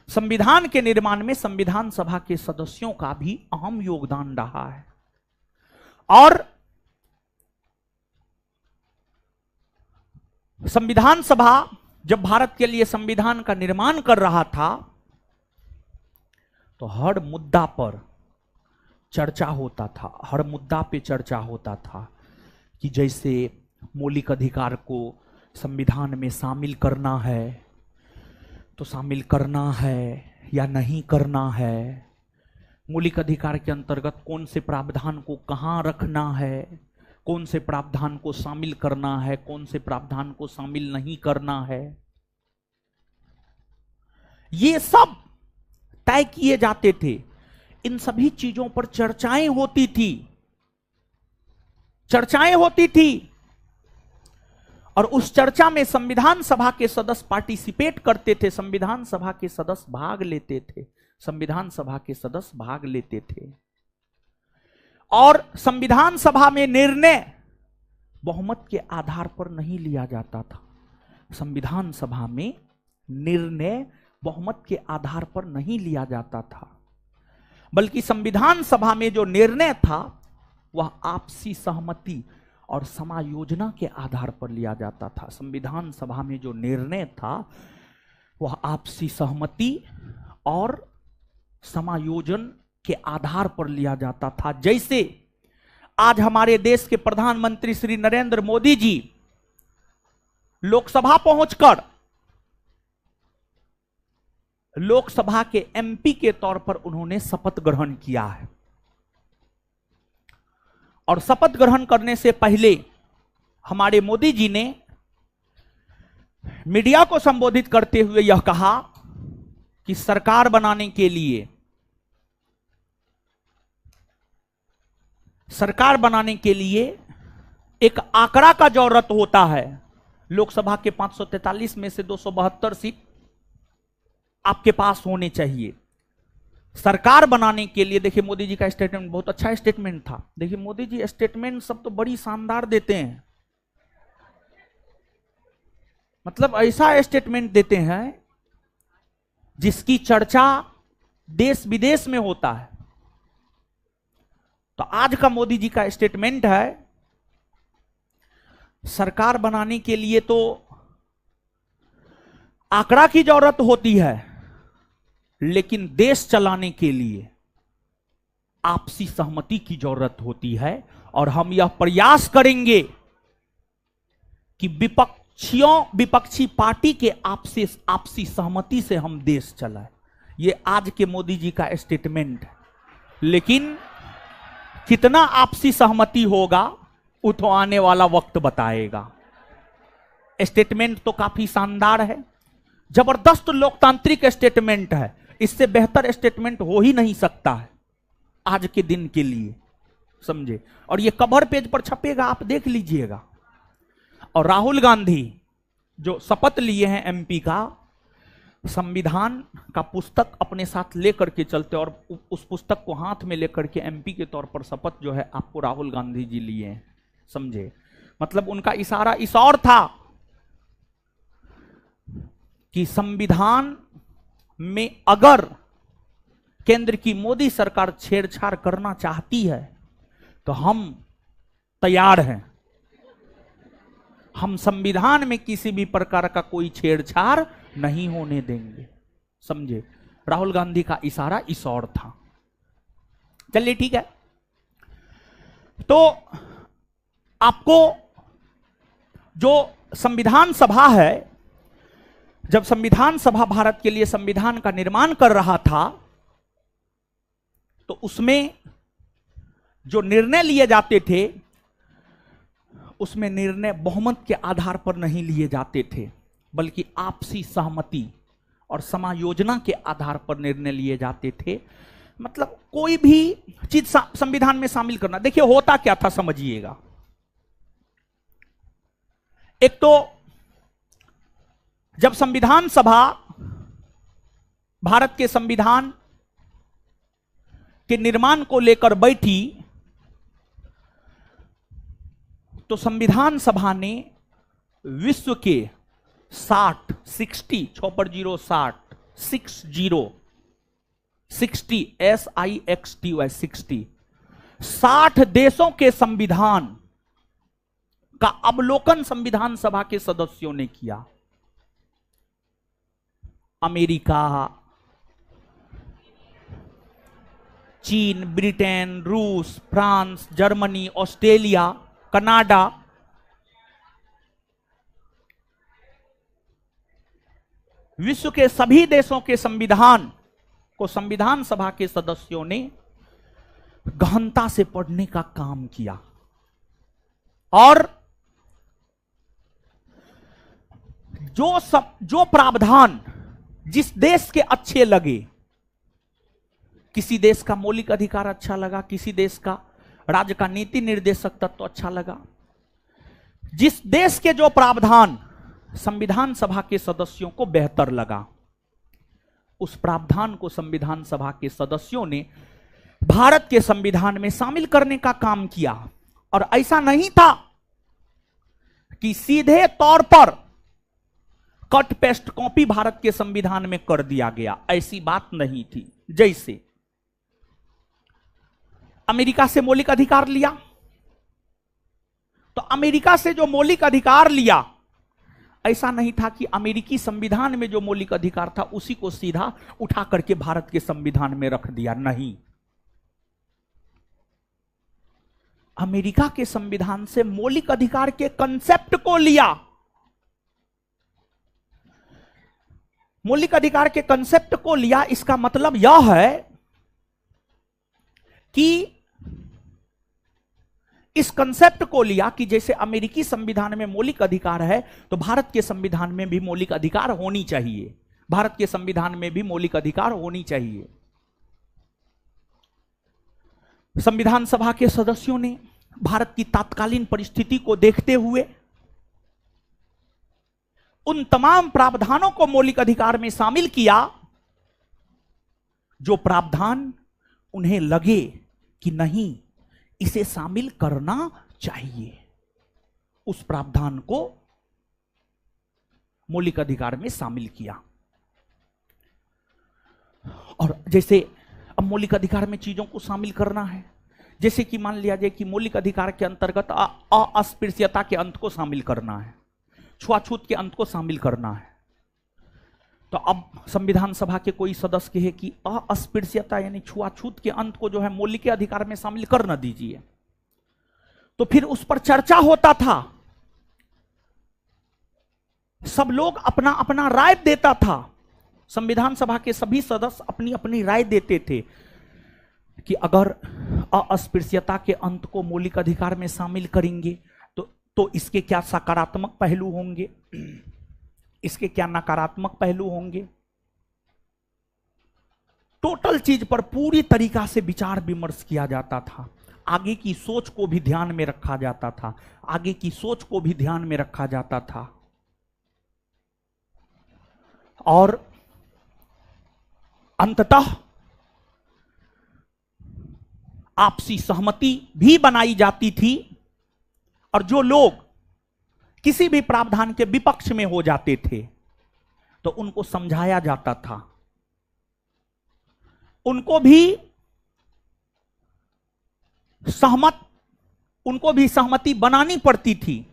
संविधान के निर्माण में संविधान सभा के सदस्यों का भी अहम योगदान रहा है। और संविधान सभा जब भारत के लिए संविधान का निर्माण कर रहा था, तो हर मुद्दा पर चर्चा होता था। हर मुद्दा पे चर्चा होता था कि जैसे मौलिक अधिकार को संविधान में शामिल करना है, तो शामिल करना है या नहीं करना है, मौलिक अधिकार के अंतर्गत कौन से प्रावधान को कहां रखना है, कौन से प्रावधान को शामिल करना है, कौन से प्रावधान को शामिल नहीं करना है, ये सब तय किए जाते थे। इन सभी चीजों पर चर्चाएं होती थी, चर्चाएं होती थी। और उस चर्चा में संविधान सभा के सदस्य पार्टिसिपेट करते थे, संविधान सभा के सदस्य भाग लेते थे, संविधान सभा के सदस्य भाग लेते थे। और संविधान सभा में निर्णय बहुमत के आधार पर नहीं लिया जाता था। संविधान सभा में निर्णय बहुमत के आधार पर नहीं लिया जाता था, बल्कि संविधान सभा में जो निर्णय था वह आपसी सहमति और समायोजना के आधार पर लिया जाता था। संविधान सभा में जो निर्णय था वह आपसी सहमति और समायोजन के आधार पर लिया जाता था। जैसे आज हमारे देश के प्रधानमंत्री श्री नरेंद्र मोदी जी लोकसभा पहुंचकर लोकसभा के एमपी के तौर पर उन्होंने शपथ ग्रहण किया है। और शपथ ग्रहण करने से पहले हमारे मोदी जी ने मीडिया को संबोधित करते हुए यह कहा कि सरकार बनाने के लिए एक आंकड़ा का जरूरत होता है। लोकसभा के 543 में से 272 सीट आपके पास होने चाहिए। सरकार बनाने के लिए, देखिए मोदी जी का स्टेटमेंट बहुत अच्छा स्टेटमेंट था। देखिए मोदी जी स्टेटमेंट सब तो बड़ी शानदार देते हैं, मतलब ऐसा स्टेटमेंट देते हैं जिसकी चर्चा देश विदेश में होता है। तो आज का मोदी जी का स्टेटमेंट है, सरकार बनाने के लिए तो आंकड़ा की जरूरत होती है, लेकिन देश चलाने के लिए आपसी सहमति की जरूरत होती है। और हम यह प्रयास करेंगे कि विपक्षी पार्टी के आपसी सहमति से हम देश चलाएं। ये आज के मोदी जी का स्टेटमेंट है, लेकिन कितना आपसी सहमति होगा वो तो आने वाला वक्त बताएगा। स्टेटमेंट तो काफी शानदार है, जबरदस्त लोकतांत्रिक स्टेटमेंट है। इससे बेहतर स्टेटमेंट हो ही नहीं सकता है आज के दिन के लिए, समझे। और ये कवर पेज पर छपेगा, आप देख लीजिएगा। और राहुल गांधी जो शपथ लिए हैं एमपी का, संविधान का पुस्तक अपने साथ लेकर के चलते और उस पुस्तक को हाथ में लेकर के एमपी के तौर पर शपथ जो है आपको राहुल गांधी जी लिए हैं, समझे। मतलब उनका इशारा इस और था कि संविधान में अगर केंद्र की मोदी सरकार छेड़छाड़ करना चाहती है तो हम तैयार हैं, हम संविधान में किसी भी प्रकार का कोई छेड़छाड़ नहीं होने देंगे। समझे? राहुल गांधी का इशारा इस ओर था। चलिए ठीक है। तो आपको जो संविधान सभा है, जब संविधान सभा भारत के लिए संविधान का निर्माण कर रहा था, तो उसमें जो निर्णय लिए जाते थे, उसमें निर्णय बहुमत के आधार पर नहीं लिए जाते थे, बल्कि आपसी सहमति और समायोजना के आधार पर निर्णय लिए जाते थे। मतलब कोई भी चीज संविधान में शामिल करना, देखिए होता क्या था समझिएगा। एक तो जब संविधान सभा भारत के संविधान के निर्माण को लेकर बैठी, तो संविधान सभा ने विश्व के 60 6 पर 0 60 60 देशों के संविधान का अवलोकन संविधान सभा के सदस्यों ने किया। अमेरिका, चीन, ब्रिटेन, रूस, फ्रांस, जर्मनी, ऑस्ट्रेलिया, कनाडा, विश्व के सभी देशों के संविधान को संविधान सभा के सदस्यों ने गहनता से पढ़ने का काम किया और जो प्रावधान जिस देश के अच्छे लगे, किसी देश का मौलिक अधिकार अच्छा लगा, किसी देश का राज्य का नीति निर्देशक तत्व अच्छा लगा, जिस देश के जो प्रावधान संविधान सभा के सदस्यों को बेहतर लगा, उस प्रावधान को संविधान सभा के सदस्यों ने भारत के संविधान में शामिल करने का काम किया। और ऐसा नहीं था कि सीधे तौर पर कट पेस्ट कॉपी भारत के संविधान में कर दिया गया, ऐसी बात नहीं थी। जैसे अमेरिका से मौलिक अधिकार लिया, तो अमेरिका से जो मौलिक अधिकार लिया, ऐसा नहीं था कि अमेरिकी संविधान में जो मौलिक अधिकार था उसी को सीधा उठा करके भारत के संविधान में रख दिया। नहीं, अमेरिका के संविधान से मौलिक अधिकार के कंसेप्ट को लिया। मौलिक अधिकार के कंसेप्ट को लिया, इसका मतलब यह है कि इस कंसेप्ट को लिया कि जैसे अमेरिकी संविधान में मौलिक अधिकार है, तो भारत के संविधान में भी मौलिक अधिकार होनी चाहिए, भारत के संविधान में भी मौलिक अधिकार होनी चाहिए। संविधान सभा के सदस्यों ने भारत की तात्कालीन परिस्थिति को देखते हुए उन तमाम प्रावधानों को मौलिक अधिकार में शामिल किया जो प्रावधान उन्हें लगे कि नहीं, इसे शामिल करना चाहिए, उस प्रावधान को मौलिक अधिकार में शामिल किया। और जैसे अब मौलिक अधिकार में चीजों को शामिल करना है, जैसे कि मान लिया जाए कि मौलिक अधिकार के अंतर्गत अस्पृश्यता के अंत को शामिल करना है, छुआछूत के अंत को शामिल करना है। तो अब संविधान सभा के कोई सदस्य कहे कि अस्पृश्यता यानी छुआछूत के अंत को जो है मौलिक अधिकार में शामिल कर न दीजिए, तो फिर उस पर चर्चा होता था, सब लोग अपना अपना राय देता था, संविधान सभा के सभी सदस्य अपनी अपनी राय देते थे कि अगर अस्पृश्यता के अंत को मौलिक अधिकार में शामिल करेंगे तो इसके क्या सकारात्मक पहलू होंगे, इसके क्या नकारात्मक पहलू होंगे। टोटल चीज पर पूरी तरीका से विचार विमर्श किया जाता था, आगे की सोच को भी ध्यान में रखा जाता था, आगे की सोच को भी ध्यान में रखा जाता था। और अंततः आपसी सहमति भी बनाई जाती थी, और जो लोग किसी भी प्रावधान के विपक्ष में हो जाते थे तो उनको समझाया जाता था, उनको भी सहमति बनानी पड़ती थी,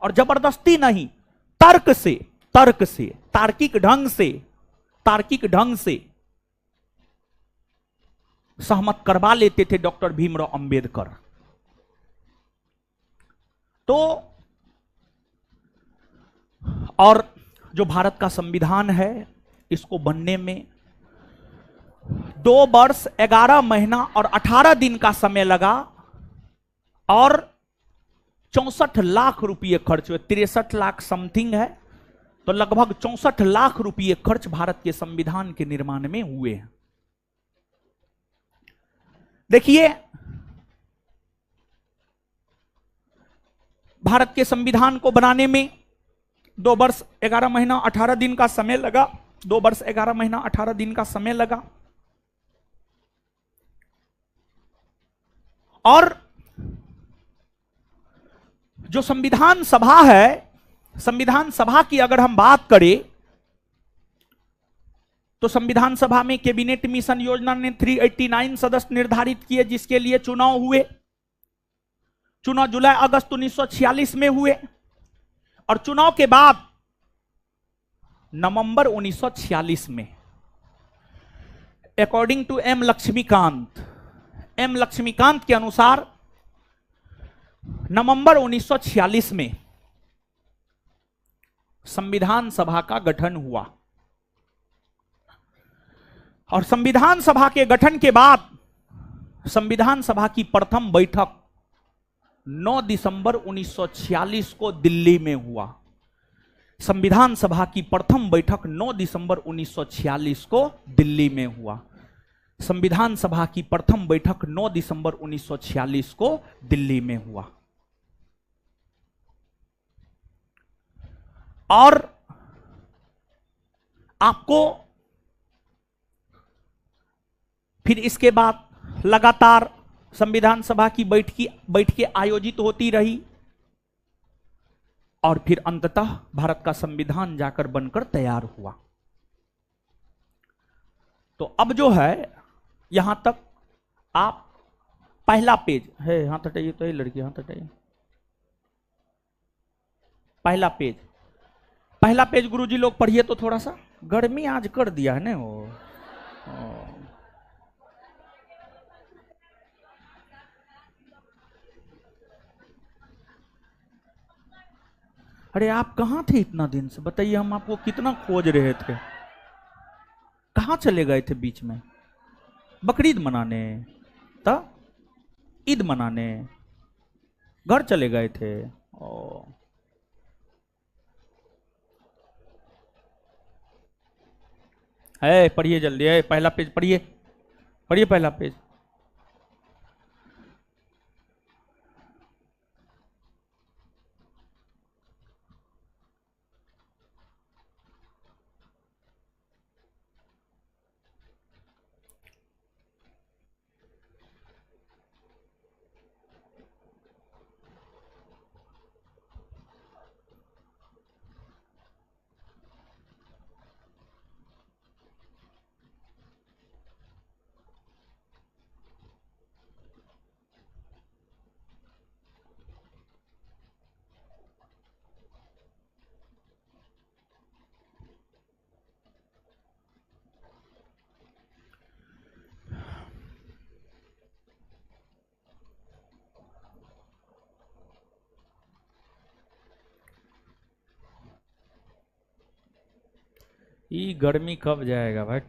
और जबरदस्ती नहीं, तर्क से, तर्क से, तार्किक ढंग से, तार्किक ढंग से सहमत करवा लेते थे डॉक्टर भीमराव अंबेडकर। तो और जो भारत का संविधान है, इसको बनने में 2 वर्ष 11 महीना और 18 दिन का समय लगा और 64 लाख रुपये खर्च हुए। 63 लाख समथिंग है, तो लगभग 64 लाख रुपये खर्च भारत के संविधान के निर्माण में हुए हैं। देखिए, भारत के संविधान को बनाने में 2 वर्ष 11 महीना 18 दिन का समय लगा। 2 वर्ष 11 महीना 18 दिन का समय लगा। और जो संविधान सभा है, संविधान सभा की अगर हम बात करें तो संविधान सभा में कैबिनेट मिशन योजना ने 389 सदस्य निर्धारित किए, जिसके लिए चुनाव हुए। चुनाव जुलाई अगस्त 1946 में हुए और चुनाव के बाद नवंबर 1946 में अकॉर्डिंग टू एम लक्ष्मीकांत के अनुसार नवंबर 1946 में संविधान सभा का गठन हुआ। और संविधान सभा के गठन के बाद संविधान सभा की प्रथम बैठक 9 दिसंबर 1946 को दिल्ली में हुआ। संविधान सभा की प्रथम बैठक 9 दिसंबर 1946 को दिल्ली में हुआ। संविधान सभा की प्रथम बैठक 9 दिसंबर 1946 को दिल्ली में हुआ। और आपको फिर इसके बाद लगातार संविधान सभा की बैठकें आयोजित होती रही और फिर अंततः भारत का संविधान जाकर बनकर तैयार हुआ। तो अब जो है, यहां तक आप पहला पेज है, हाथ हटाइए तो ये लड़की, हाथ हटाइए। पहला पेज गुरुजी लोग पढ़िए तो थोड़ा सा, गर्मी आज कर दिया है ना वो। अरे आप कहाँ थे इतना दिन से, बताइए, हम आपको कितना खोज रहे थे। कहाँ चले गए थे बीच में? बकरीद मनाने, तब ईद मनाने घर चले गए थे। ओ है, पढ़िए जल्दी, है पहला पेज पढ़िए, पढ़िए पहला पेज। ये गर्मी कब जाएगा भाई?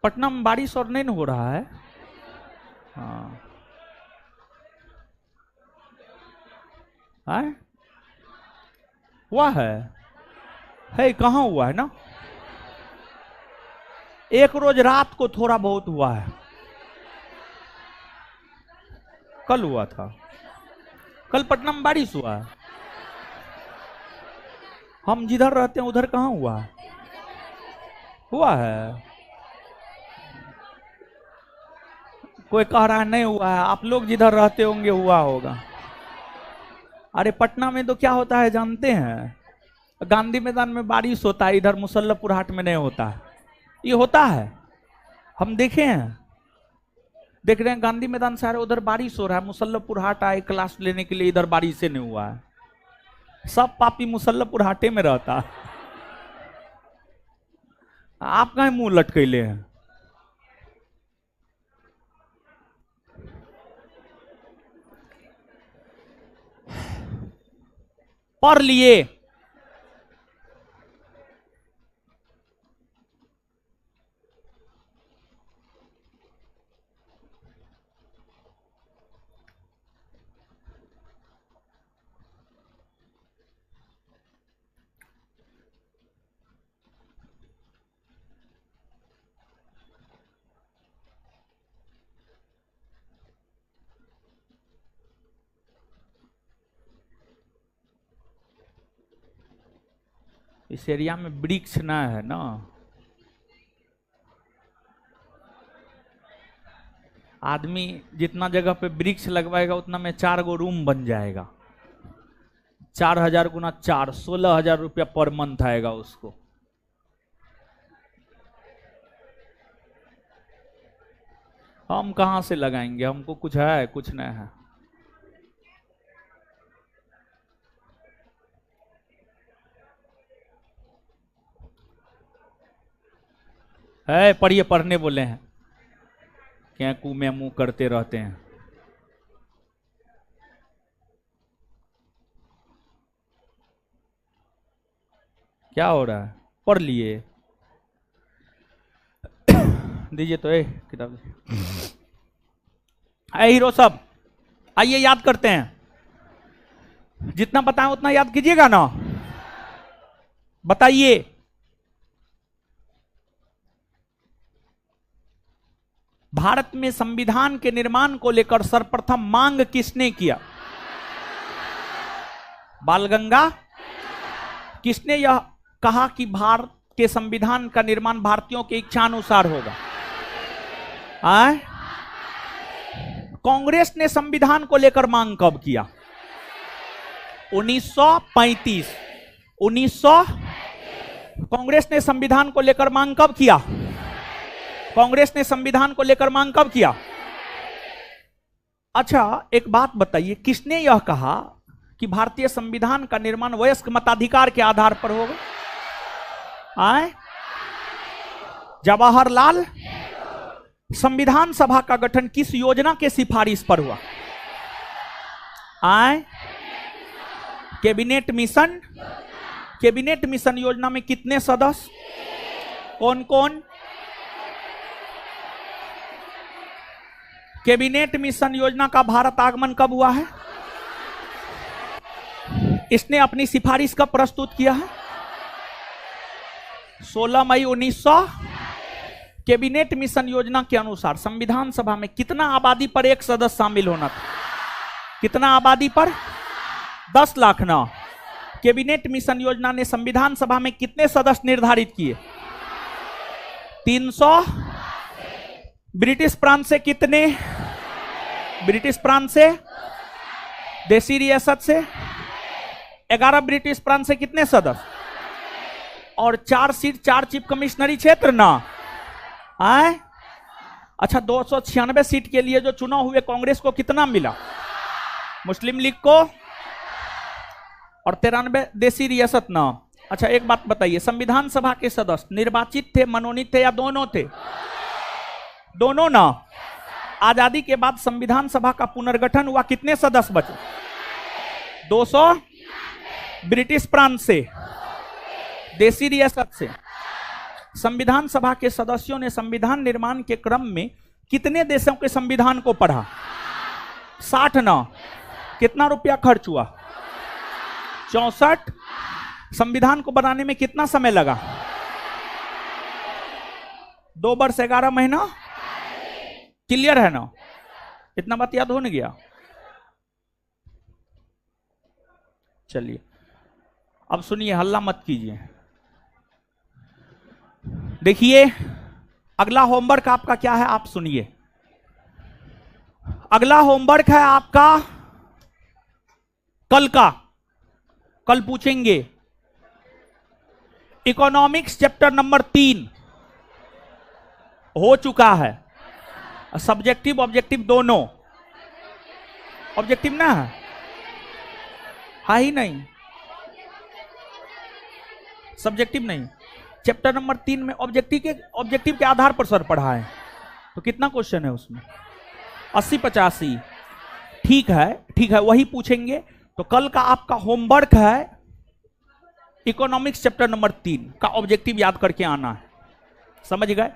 पटना में बारिश और नहीं हो रहा है? हाँ, है? हुआ है कहाँ हुआ है ना? एक रोज रात को थोड़ा बहुत हुआ है, कल हुआ था। कल पटना में बारिश हुआ है। हम जिधर रहते हैं उधर कहाँ हुआ है? हुआ है। कोई कह रहा है नहीं हुआ है, आप लोग जिधर रहते होंगे हुआ होगा। अरे पटना में तो क्या होता है जानते हैं? गांधी मैदान में बारिश होता है, इधर मुसल्लपुर हाट में नहीं होता है। ये होता है, हम देखे हैं। देख रहे हैं गांधी मैदान से आ रहे, उधर बारिश हो रहा है, मुसल्लपुर हाट आए क्लास लेने के लिए, इधर बारिश से नहीं हुआ है। सब पापी मुसल्लपुर हाटे में रहता है, आप कहीं मुंह लटकैले हैं। पढ़ लिए इस एरिया में वृक्ष ना है ना, आदमी जितना जगह पे वृक्ष लगवाएगा उतना में 4 गो रूम बन जाएगा। 4000 गुना 4, 16,000 रुपया पर मंथ आएगा उसको। हम कहां से लगाएंगे, हमको कुछ है, कुछ नहीं है। पढ़िए, पढ़ने बोले हैं, क्या कू में मुंह करते रहते हैं। क्या हो रहा है, पढ़ लिए, दीजिए तो किताब। हीरो सब आइए याद करते हैं, जितना बताएं उतना याद कीजिएगा ना। बताइए, भारत में संविधान के निर्माण को लेकर सर्वप्रथम मांग किसने किया? बालगंगा। किसने यह कहा कि भारत के संविधान का निर्माण भारतीयों के इच्छानुसार होगा? कांग्रेस ने संविधान को लेकर मांग कब किया? 1935। कांग्रेस ने संविधान को लेकर मांग कब किया? कांग्रेस ने संविधान को लेकर मांग कब किया? अच्छा, एक बात बताइए, किसने यह कहा कि भारतीय संविधान का निर्माण वयस्क मताधिकार के आधार पर होगा? जवाहरलाल। संविधान सभा का गठन किस योजना के सिफारिश पर हुआ? Cabinet mission. कैबिनेट मिशन योजना में कितने सदस्य, कौन कौन? कैबिनेट मिशन योजना का भारत आगमन कब हुआ है? इसने अपनी सिफारिश कब प्रस्तुत किया है? 16 मई 1900। कैबिनेट मिशन योजना के अनुसार संविधान सभा में कितना आबादी पर एक सदस्य शामिल होना था? कितना आबादी पर? 10 लाख ना। कैबिनेट मिशन योजना ने संविधान सभा में कितने सदस्य निर्धारित किए? 300। ब्रिटिश प्रांत से कितने? ब्रिटिश प्रांत से, देसी रियासत से 11 ब्रिटिश प्रांत से कितने सदस्य? और 4 सीट, 4 चीफ कमिश्नरी क्षेत्र ना। अच्छा, 296 सीट के लिए जो चुनाव हुए कांग्रेस को कितना मिला? मुस्लिम लीग को, और 93 देसी रियासत ना। अच्छा, एक बात बताइए, संविधान सभा के सदस्य निर्वाचित थे, मनोनीत थे या दोनों थे? दोनों ना। आजादी के बाद संविधान सभा का पुनर्गठन हुआ, कितने सदस्य बचे? 200 ब्रिटिश प्रांत से, देसी रियासत से। संविधान सभा के सदस्यों ने संविधान निर्माण के क्रम में कितने देशों के संविधान को पढ़ा? 60 ना। कितना रुपया खर्च हुआ? 64। संविधान को बनाने में कितना समय लगा? 2 वर्ष 11 महीना। क्लियर है ना? इतना बात याद होने गया? चलिए, अब सुनिए, हल्ला मत कीजिए। देखिए, अगला होमवर्क आपका क्या है, आप सुनिए। अगला होमवर्क है आपका कल का, कल पूछेंगे इकोनॉमिक्स चैप्टर नंबर 3 हो चुका है। सब्जेक्टिव ऑब्जेक्टिव दोनों, ऑब्जेक्टिव ना है ही नहीं, सब्जेक्टिव नहीं। चैप्टर नंबर 3 में ऑब्जेक्टिव के आधार पर सर पढ़ा है, तो कितना क्वेश्चन है उसमें? 80-85। ठीक है, वही पूछेंगे। तो कल का आपका होमवर्क है इकोनॉमिक्स चैप्टर नंबर 3 का ऑब्जेक्टिव याद करके आना है, समझ गए?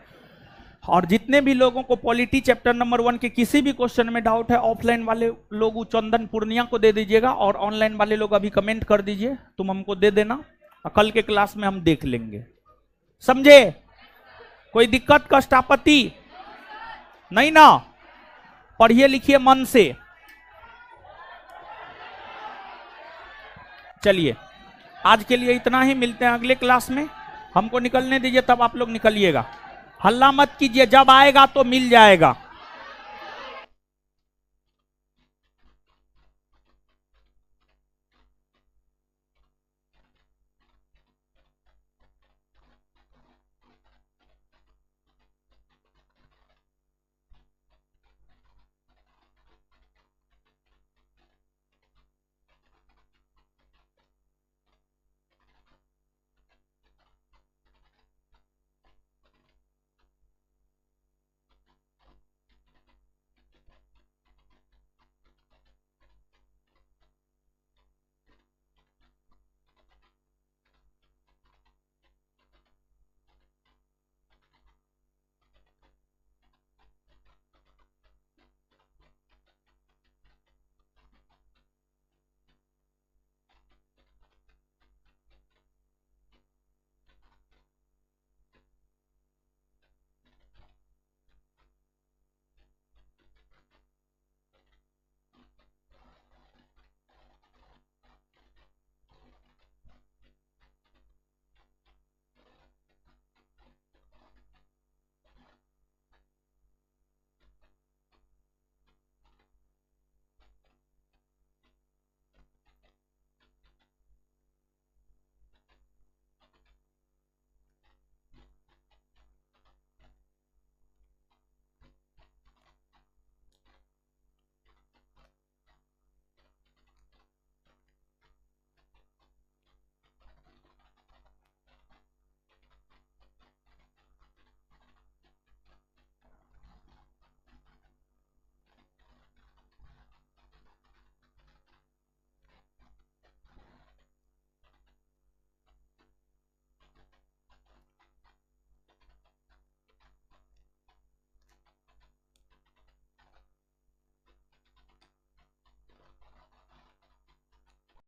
और जितने भी लोगों को पॉलिटी चैप्टर नंबर 1 के किसी भी क्वेश्चन में डाउट है, ऑफलाइन वाले लोग चंदन पूर्णिया को दे दीजिएगा, और ऑनलाइन वाले लोग अभी कमेंट कर दीजिए, तुम हमको दे देना, और कल के क्लास में हम देख लेंगे, समझे? कोई दिक्कत कष्ट आपत्ति नहीं ना? पढ़िए लिखिए मन से। चलिए आज के लिए इतना ही, मिलते हैं अगले क्लास में। हमको निकलने दीजिए, तब आप लोग निकलिएगा, हल्ला मत कीजिए, जब आएगा तो मिल जाएगा।